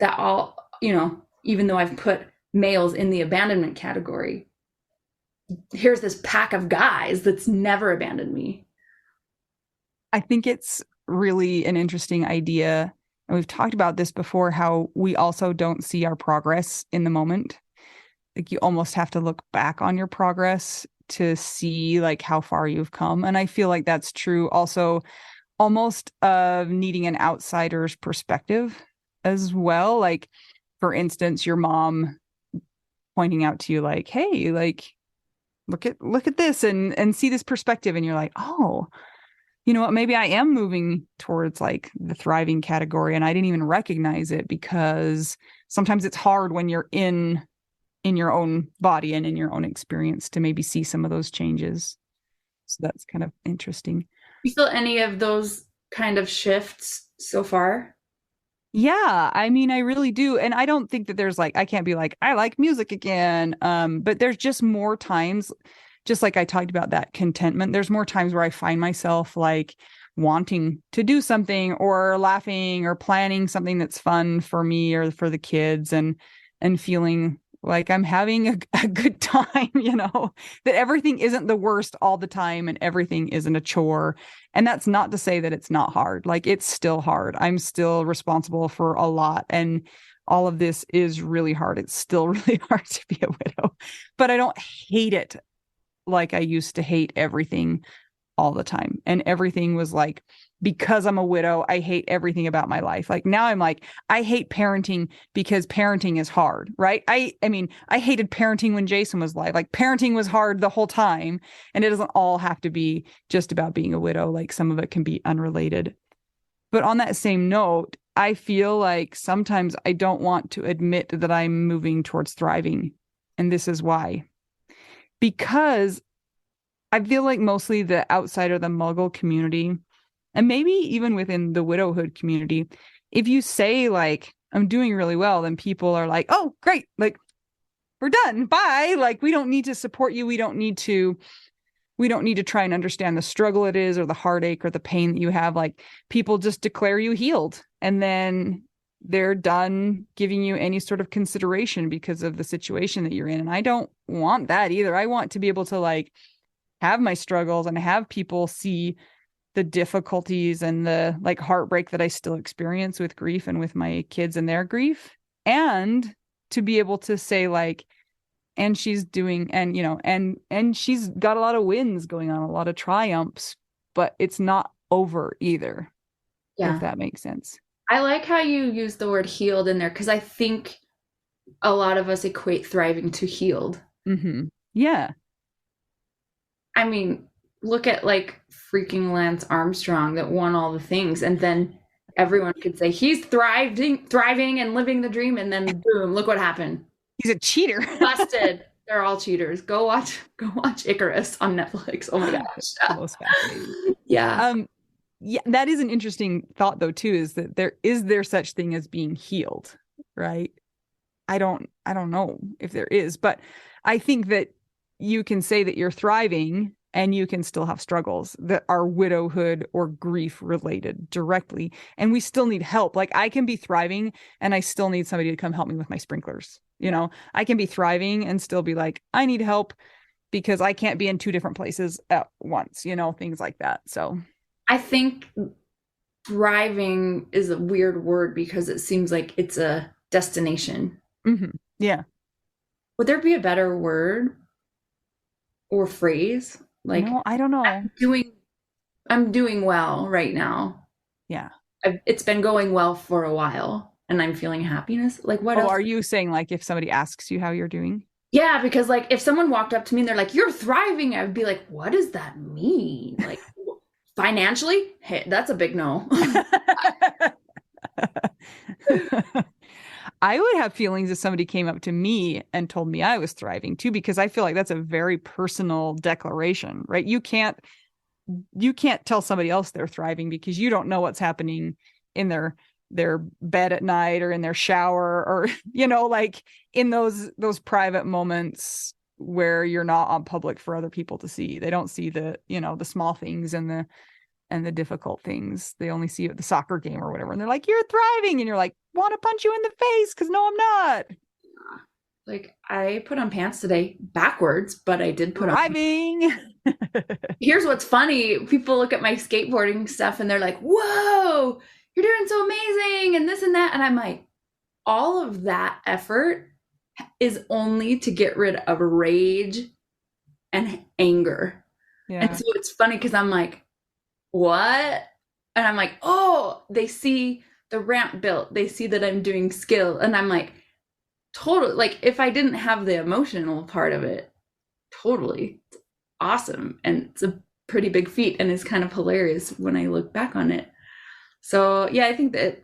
that even though I've put males in the abandonment category, here's this pack of guys that's never abandoned me. I think it's really an interesting idea. And we've talked about this before, how we also don't see our progress in the moment. Like you almost have to look back on your progress to see like how far you've come. And I feel like that's true also almost of needing an outsider's perspective as well. Like, for instance, your mom pointing out to you like, hey, like, look at this and see this perspective. And you're like, oh, you know what, maybe I am moving towards like the thriving category and I didn't even recognize it, because sometimes it's hard when you're in your own body and in your own experience to maybe see some of those changes. So that's kind of interesting. You feel any of those kind of shifts so far? Yeah, I mean, I really do. And I don't think that there's like, I can't be like, I like music again. But there's just more times, just like I talked about that contentment, there's more times where I find myself like wanting to do something or laughing or planning something that's fun for me or for the kids, and feeling like I'm having a good time, that everything isn't the worst all the time and everything isn't a chore. And that's not to say that it's not hard. Like, it's still hard. I'm still responsible for a lot. And all of this is really hard. It's still really hard to be a widow, but I don't hate it like I used to hate everything all the time. And everything was like, because I'm a widow, I hate everything about my life. Like now I'm like, I hate parenting because parenting is hard, right? I mean, I hated parenting when Jason was alive. Like parenting was hard the whole time. And it doesn't all have to be just about being a widow. Like some of it can be unrelated. But on that same note, I feel like sometimes I don't want to admit that I'm moving towards thriving. And this is why. Because I feel like mostly the outsider, the muggle community, and maybe even within the widowhood community, if you say like, I'm doing really well, then people are like, oh, great. Like, we're done. Bye. Like, we don't need to support you. We don't need to try and understand the struggle it is or the heartache or the pain that you have. Like, people just declare you healed, and then they're done giving you any sort of consideration because of the situation that you're in. And I don't want that either. I want to be able to like have my struggles and have people see the difficulties and the like heartbreak that I still experience with grief and with my kids and their grief, and to be able to say like, and she's doing, and and she's got a lot of wins going on, a lot of triumphs, but it's not over either. Yeah. If that makes sense. I like how you use the word healed in there, because I think a lot of us equate thriving to healed. Mm-hmm. Yeah. I mean, look at like freaking Lance Armstrong that won all the things, and then everyone could say he's thriving and living the dream, and then boom, look what happened. He's a cheater. Busted. They're all cheaters. Go watch Icarus on Netflix. Oh my gosh. Most fascinating. Yeah. Yeah, that is an interesting thought though too, is that there such thing as being healed, right? I don't know if there is, but I think that you can say that you're thriving and you can still have struggles that are widowhood or grief related directly. And we still need help. Like I can be thriving and I still need somebody to come help me with my sprinklers. I can be thriving and still be like, I need help because I can't be in two different places at once, things like that. So I think thriving is a weird word because it seems like it's a destination. Mm-hmm. Yeah. Would there be a better word or phrase? Like, no, I don't know. I'm doing well right now. Yeah. It's been going well for a while and I'm feeling happiness. Like, what else? Are you saying like if somebody asks you how you're doing? Yeah, because like if someone walked up to me and they're like, you're thriving, I would be like, what does that mean? Like, financially? Hey, that's a big no. I would have feelings if somebody came up to me and told me I was thriving too, because I feel like that's a very personal declaration, right? You can't tell somebody else they're thriving because you don't know what's happening in their bed at night or in their shower, or like in those private moments where you're not on public for other people to see. They don't see the small things and the difficult things. They only see you at the soccer game or whatever, and they're like, you're thriving, and you're like, want to punch you in the face because no, I'm not. Like, I put on pants today backwards, but I did put on. Thriving. Here's what's funny. People look at my skateboarding stuff and they're like, whoa, you're doing so amazing and this and that. And I'm like, all of that effort is only to get rid of rage and anger. Yeah. And so it's funny because I'm like, what? And I'm like, oh, they see the ramp built. They see that I'm doing skill. And I'm like, totally. Like, if I didn't have the emotional part of it, totally. It's awesome. And it's a pretty big feat. And it's kind of hilarious when I look back on it. So yeah, I think that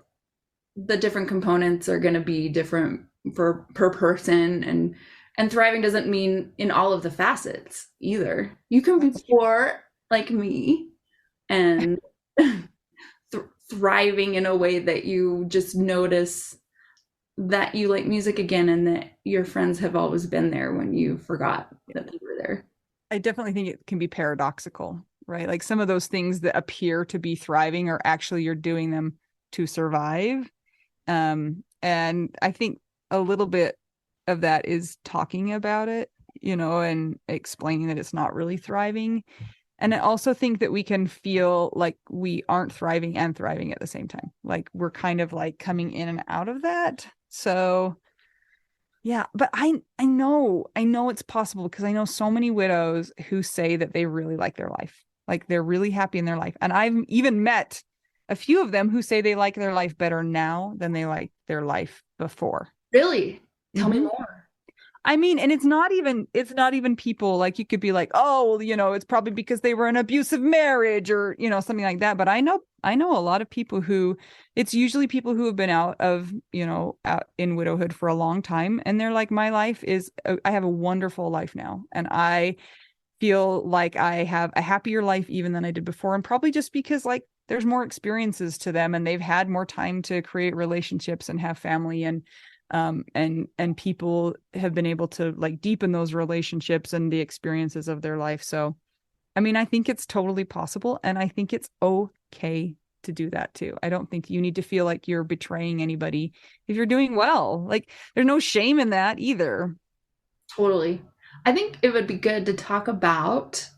the different components are going to be different per person, and thriving doesn't mean in all of the facets either. You can be poor like me and thriving in a way that you just notice that you like music again and that your friends have always been there when you forgot that they were there. I definitely think it can be paradoxical, right? Like some of those things that appear to be thriving are actually you're doing them to survive. And I think a little bit of that is talking about it, and explaining that it's not really thriving. And I also think that we can feel like we aren't thriving and thriving at the same time. Like we're kind of like coming in and out of that. So yeah, but I know it's possible because I know so many widows who say that they really like their life. Like they're really happy in their life. And I've even met a few of them who say they like their life better now than they liked their life before. Really? Tell me more. I mean, and it's not even people like you could be like, oh, it's probably because they were in an abusive marriage or, something like that. But I know a lot of people who it's usually people who have been out in widowhood for a long time. And they're like, my life I have a wonderful life now. And I feel like I have a happier life even than I did before. And probably just because like there's more experiences to them and they've had more time to create relationships and have family, and people have been able to like deepen those relationships and the experiences of their life. So, I mean, I think it's totally possible, and I think it's okay to do that too. I don't think you need to feel like you're betraying anybody if you're doing well. Like there's no shame in that either. Totally. I think it would be good to talk about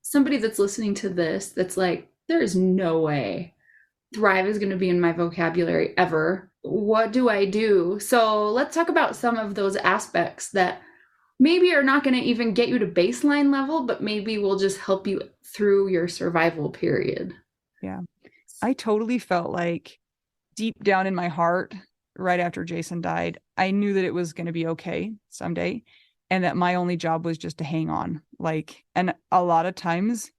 somebody that's listening to this that's like, there is no way thrive is going to be in my vocabulary ever. What do I do? So let's talk about some of those aspects that maybe are not going to even get you to baseline level, but maybe will just help you through your survival period. Yeah. I totally felt like deep down in my heart, right after Jason died, I knew that it was going to be okay someday. And that my only job was just to hang on. Like, and a lot of times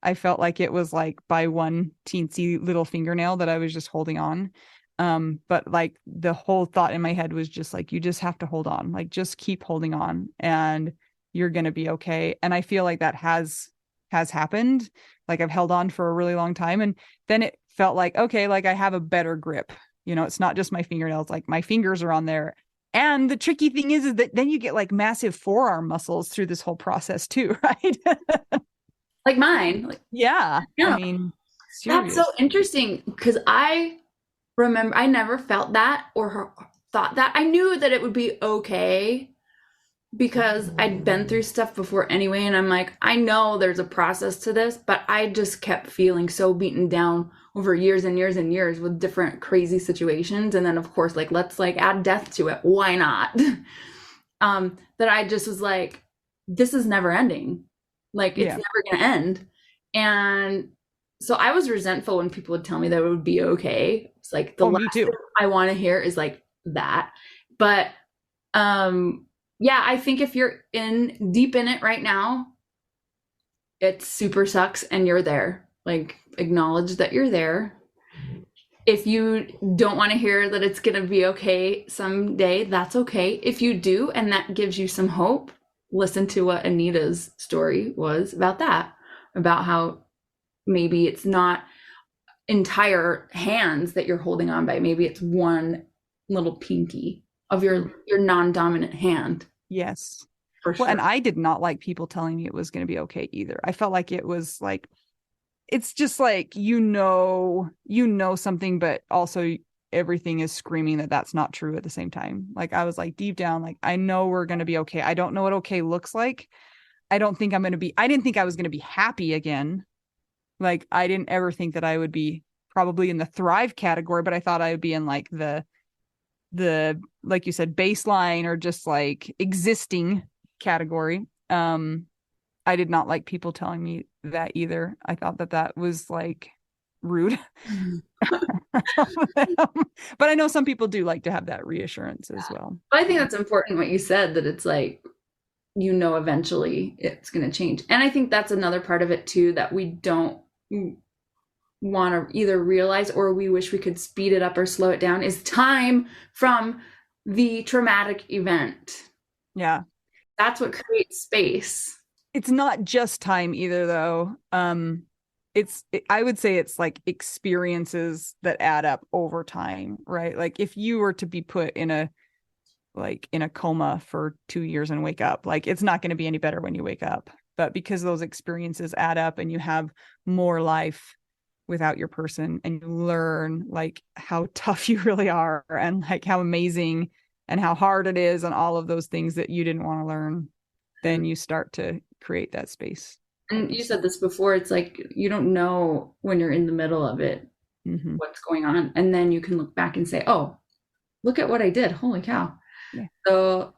I felt like it was like by one teensy little fingernail that I was just holding on. But like the whole thought in my head was just like, you just have to hold on, like just keep holding on and you're going to be okay. And I feel like that has happened. Like I've held on for a really long time. And then it felt like, okay, like I have a better grip. It's not just my fingernails, like my fingers are on there. And the tricky thing is that then you get like massive forearm muscles through this whole process too, right? Like mine. Yeah. I mean, serious. That's so interesting because I remember I never felt that or thought that. I knew that it would be okay because I'd been through stuff before anyway. And I'm like, I know there's a process to this, but I just kept feeling so beaten down over years and years and years with different crazy situations. And then of course, like, let's like add death to it. Why not? That I just was like, this is never ending. Like it's never going to end. And so I was resentful when people would tell me that it would be okay. It's like the last thing I want to hear is like that. But yeah, I think if you're deep in it right now, it super sucks and you're there. Like acknowledge that you're there If you don't want to hear that it's going to be okay someday, that's okay. If you do, and that gives you some hope, listen to what Anita's story was about that, about how maybe it's not entire hands that you're holding on by. Maybe it's one little pinky of your non-dominant hand. Yes. For sure. Well, and I did not like people telling me it was going to be okay either. I felt like it was like, it's just like, something, but also everything is screaming that that's not true at the same time. Like, I was like, deep down, like, I know we're going to be okay. I don't know what okay looks like. I didn't think I was going to be happy again. Like, I didn't ever think that I would be probably in the thrive category, but I thought I would be in like the like you said, baseline or just like existing category. I did not like people telling me that either. I thought that was like rude. But I know some people do like to have that reassurance as well. I think that's important what you said, that it's like, eventually it's going to change. And I think that's another part of it too, that we don't want to either realize, or we wish we could speed it up or slow it down, is time from the traumatic event. Yeah. That's what creates space. It's not just time either, though. I would say it's like experiences that add up over time, right? Like, if you were to be put in a coma for 2 years and wake up, like, it's not going to be any better when you wake up. But because those experiences add up and you have more life without your person, and you learn like how tough you really are, and like how amazing and how hard it is, and all of those things that you didn't want to learn, then you start to create that space. And you said this before, it's like, you don't know when you're in the middle of it, what's going on. And then you can look back and say, oh, look at what I did. Holy cow. Yeah. So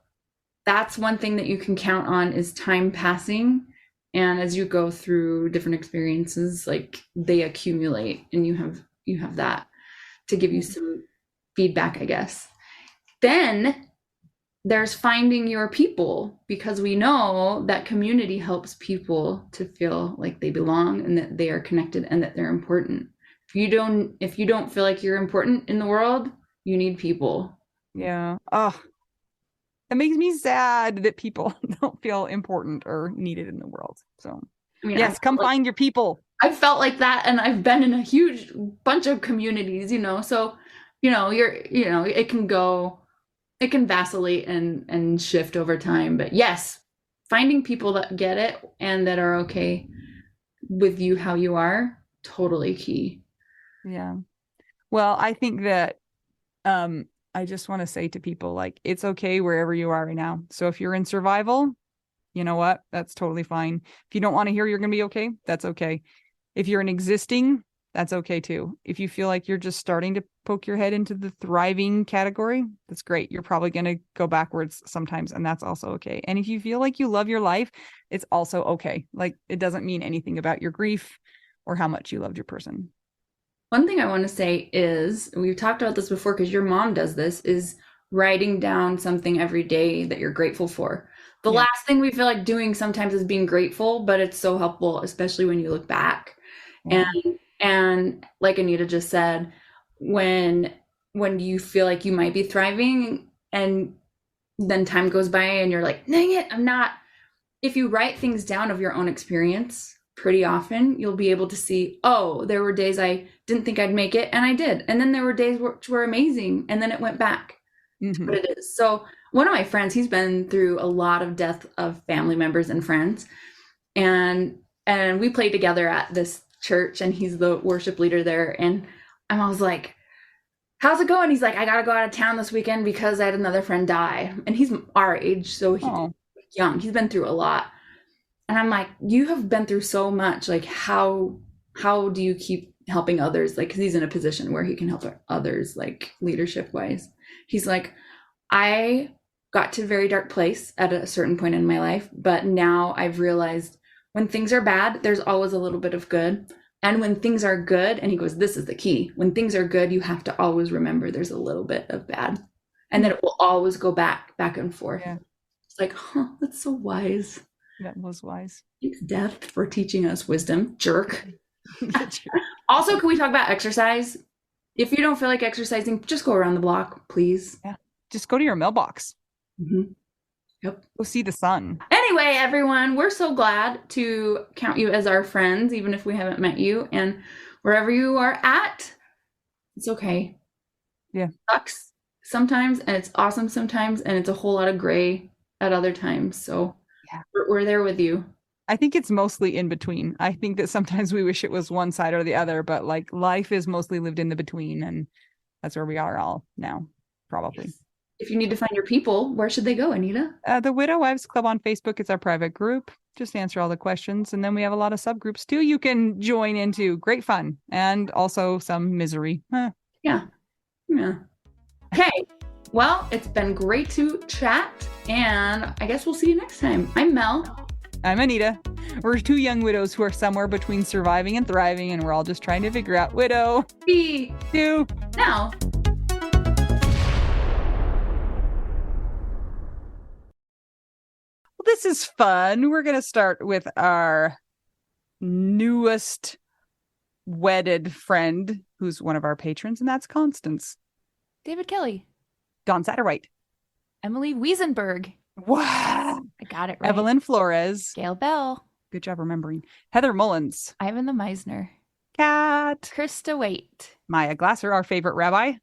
that's one thing that you can count on, is time passing. And as you go through different experiences, like, they accumulate, and you have that to give you some feedback, I guess. Then there's finding your people, because we know that community helps people to feel like they belong and that they are connected and that they're important. If you don't feel like you're important in the world, you need people. Yeah. Oh, it makes me sad that people don't feel important or needed in the world. So, I mean, yes, come find your people. I felt like that, and I've been in a huge bunch of communities, so, it can vacillate and shift over time. But yes, finding people that get it and that are okay with you how you are, totally key. Yeah. Well, I think that I just want to say to people, like, it's okay wherever you are right now. So if you're in survival, you know what? That's totally fine. If you don't want to hear you're going to be okay, that's okay. If you're in existing, that's okay too. If you feel like you're just starting to poke your head into the thriving category, that's great. You're probably going to go backwards sometimes, and that's also okay. And if you feel like you love your life, it's also okay. Like, it doesn't mean anything about your grief or how much you loved your person. One thing I want to say is, we've talked about this before because your mom does this, is writing down something every day that you're grateful for. The last thing we feel like doing sometimes is being grateful, but it's so helpful, especially when you look back. Yeah. And like Anita just said, when you feel like you might be thriving and then time goes by and you're like, dang it, I'm not. If you write things down of your own experience, pretty often you'll be able to see, oh, there were days I didn't think I'd make it, and I did. And then there were days which were amazing, and then it went back to what it is. So one of my friends, he's been through a lot of death of family members and friends. And we played together at this church, and he's the worship leader there. And I was like, how's it going? He's like, I got to go out of town this weekend because I had another friend die. And he's our age, so he's young. He's been through a lot. And I'm like, you have been through so much. Like, how do you keep helping others? Like, because he's in a position where he can help others, like leadership wise. He's like, I got to a very dark place at a certain point in my life, but now I've realized when things are bad, there's always a little bit of good. And when things are good, and he goes, this is the key. When things are good, you have to always remember there's a little bit of bad. And then it will always go back and forth. Yeah. It's like, that's so wise. That was wise. Thanks, Death, for teaching us wisdom. Jerk. Also, can we talk about exercise? If you don't feel like exercising, just go around the block, please. Yeah. Just go to your mailbox. Mm-hmm. Yep. Go see the sun. Anyway, everyone, we're so glad to count you as our friends, even if we haven't met you. And wherever you are at, it's okay. Yeah. It sucks sometimes, and it's awesome sometimes, and it's a whole lot of gray at other times. So yeah, we're there with you. I think it's mostly in between. I think that sometimes we wish it was one side or the other, but like life is mostly lived in the between, and that's where we are all now, probably. Yes. If you need to find your people, where should they go, Anita? The Widow Wives Club on Facebook is our private group. Just answer all the questions. And then we have a lot of subgroups too you can join into. Great fun and also some misery. Yeah. Okay. Well, it's been great to chat, and I guess we'll see you next time. I'm Mel. I'm Anita. We're two young widows who are somewhere between surviving and thriving, and we're all just trying to figure out widow. Be Do. now. This is fun. We're going to start with our newest wedded friend, who's one of our patrons, and that's Constance. David Kelly. Dawn Satterwhite. Emily Wiesenberg. Wow. I got it right. Evelyn Flores. Gail Bell. Good job remembering. Heather Mullins. Ivan the Meisner. Kat. Krista Waite. Maya Glasser, our favorite rabbi.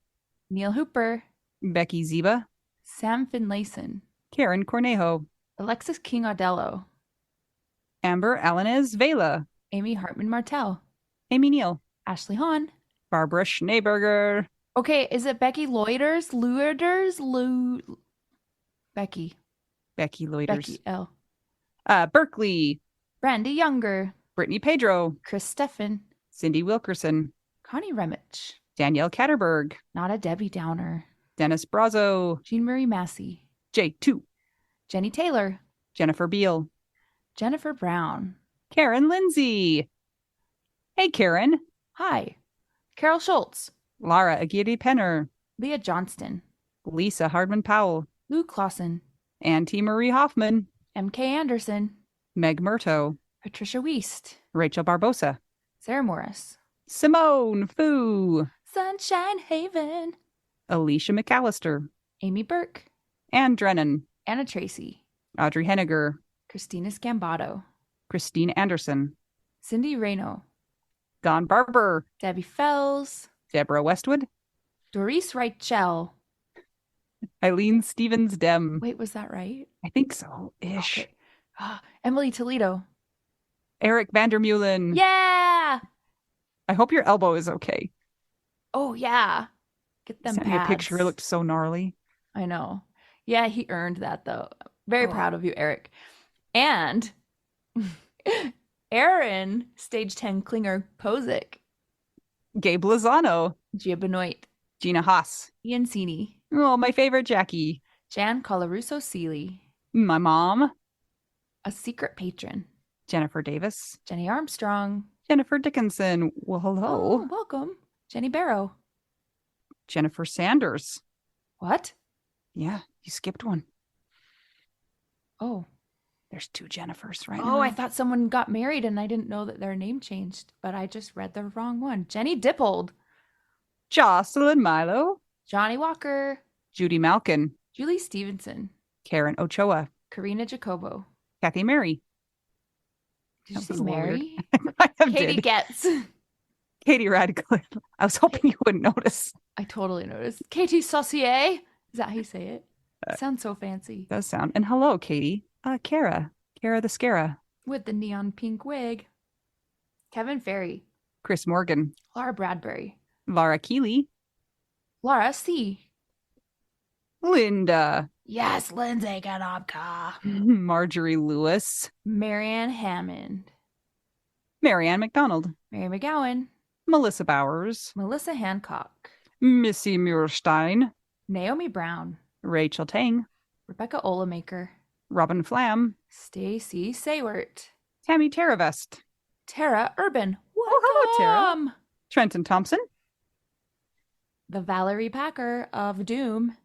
Neil Hooper. Becky Ziba. Sam Finlayson. Karen Cornejo. Alexis King Audello. Amber Alanis Vela. Amy Hartman Martell. Amy Neal. Ashley Hahn. Barbara Schneeberger. Okay, is it Becky Loiters? Becky. Becky Loiters. Becky L. Berkeley. Brandy Younger. Brittany Pedro. Chris Steffen. Cindy Wilkerson. Connie Remich. Danielle Catterberg. Not a Debbie Downer. Dennis Brazo. Jean Marie Massey. J2. Jenny Taylor. Jennifer Beal. Jennifer Brown. Karen Lindsay. Hey, Karen. Hi. Carol Schultz. Lara Aguirre Penner. Leah Johnston. Lisa Hardman Powell. Lou Clausen. Auntie Marie Hoffman. MK Anderson. Meg Murto. Patricia Weist. Rachel Barbosa. Sarah Morris. Simone Fu. Sunshine Haven. Alicia McAllister. Amy Burke. Ann Drennan. Anna Tracy. Audrey Henniger. Christina Scambato. Christine Anderson. Cindy Reno. Don Barber. Debbie Fells. Deborah Westwood. Doris Reichel. Eileen Stevens Dem. Wait, was that right? I think so. Ish. Okay. Emily Toledo. Eric Vandermeulen. Yeah. I hope your elbow is okay. Oh, yeah. Get them Sent me a picture. It looked so gnarly. I know. Yeah, he earned that, though. Very proud of you, Eric. And Aaron, stage 10 Klinger Posick. Gabe Lozano. Gia Benoit. Gina Haas. Ian Sini. Oh, my favorite Jackie. Jan Colarusso Seeley. My mom. A secret patron. Jennifer Davis. Jenny Armstrong. Jennifer Dickinson. Well, hello. Oh, welcome. Jenny Barrow. Jennifer Sanders. What? Yeah, you skipped one. Oh. There's two Jennifers right now. Oh, now. I thought someone got married and I didn't know that their name changed, but I just read the wrong one. Jenny Dippold. Jocelyn Milo. Johnny Walker. Judy Malkin. Julie Stevenson. Karen Ochoa. Karina Jacobo. Kathy Mary. Did you say Mary? Katie Getz. Katie Radcliffe. I was hoping you wouldn't notice. I totally noticed. Katie Saucier. Is that how you say it? Sounds so fancy. Does sound. And hello, Katie. Kara. Kara the Scara. With the neon pink wig. Kevin Ferry. Chris Morgan. Laura Bradbury. Laura Keeley. Laura C. Linda. Yes, Lindsay Ganobka. Marjorie Lewis. Marianne Hammond. Marianne McDonald. Mary McGowan. Melissa Bowers. Melissa Hancock. Missy Muirstein. Naomi Brown. Rachel Tang. Rebecca Olemaker. Robin Flam. Stacy Saywert. Tammy Terravest. Tara Urban. Welcome. Oh, hello, Tara. Trenton Thompson. The Valerie Packer of Doom.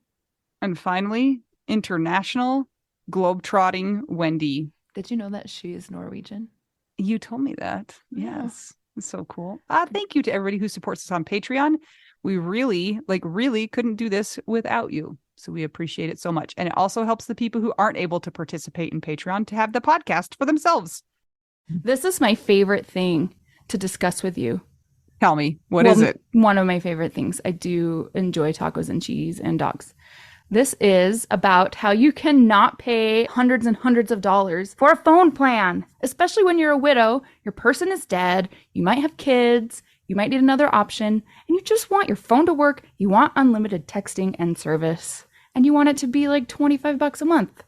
And finally, international globetrotting Wendy. Did you know that she is Norwegian? You told me that. Yeah. Yes. It's so cool. Thank you to everybody who supports us on Patreon. We really, really couldn't do this without you. So we appreciate it so much. And it also helps the people who aren't able to participate in Patreon to have the podcast for themselves. This is my favorite thing to discuss with you. Tell me, what is it? One of my favorite things. I do enjoy tacos and cheese and dogs. This is about how you cannot pay hundreds and hundreds of dollars for a phone plan, especially when you're a widow, your person is dead, you might have kids, you might need another option, and you just want your phone to work. You want unlimited texting and service, and you want it to be like $25 a month.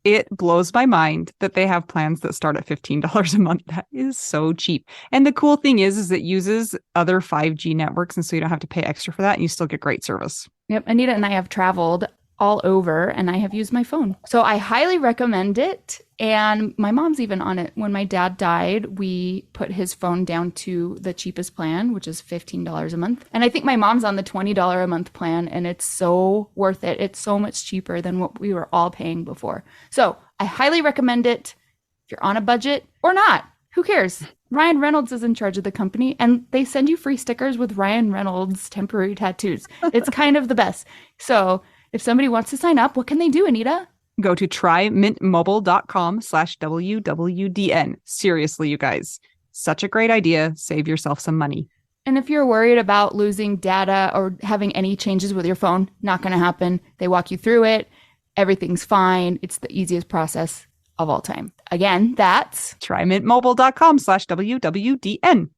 It blows my mind that they have plans that start at $15 a month. That is so cheap. And the cool thing is it uses other 5G networks, and so you don't have to pay extra for that, and you still get great service. Yep, Anita and I have traveled all over, and I have used my phone. So I highly recommend it. And my mom's even on it. When my dad died, we put his phone down to the cheapest plan, which is $15 a month. And I think my mom's on the $20 a month plan, and it's so worth it. It's so much cheaper than what we were all paying before. So I highly recommend it if you're on a budget or not. Who cares? Ryan Reynolds is in charge of the company, and they send you free stickers with Ryan Reynolds temporary tattoos. It's kind of the best. So if somebody wants to sign up, what can they do, Anita? Go to trymintmobile.com/WWDN. Seriously, you guys, such a great idea. Save yourself some money. And if you're worried about losing data or having any changes with your phone, not going to happen. They walk you through it. Everything's fine. It's the easiest process of all time. Again, that's trymintmobile.com/WWDN.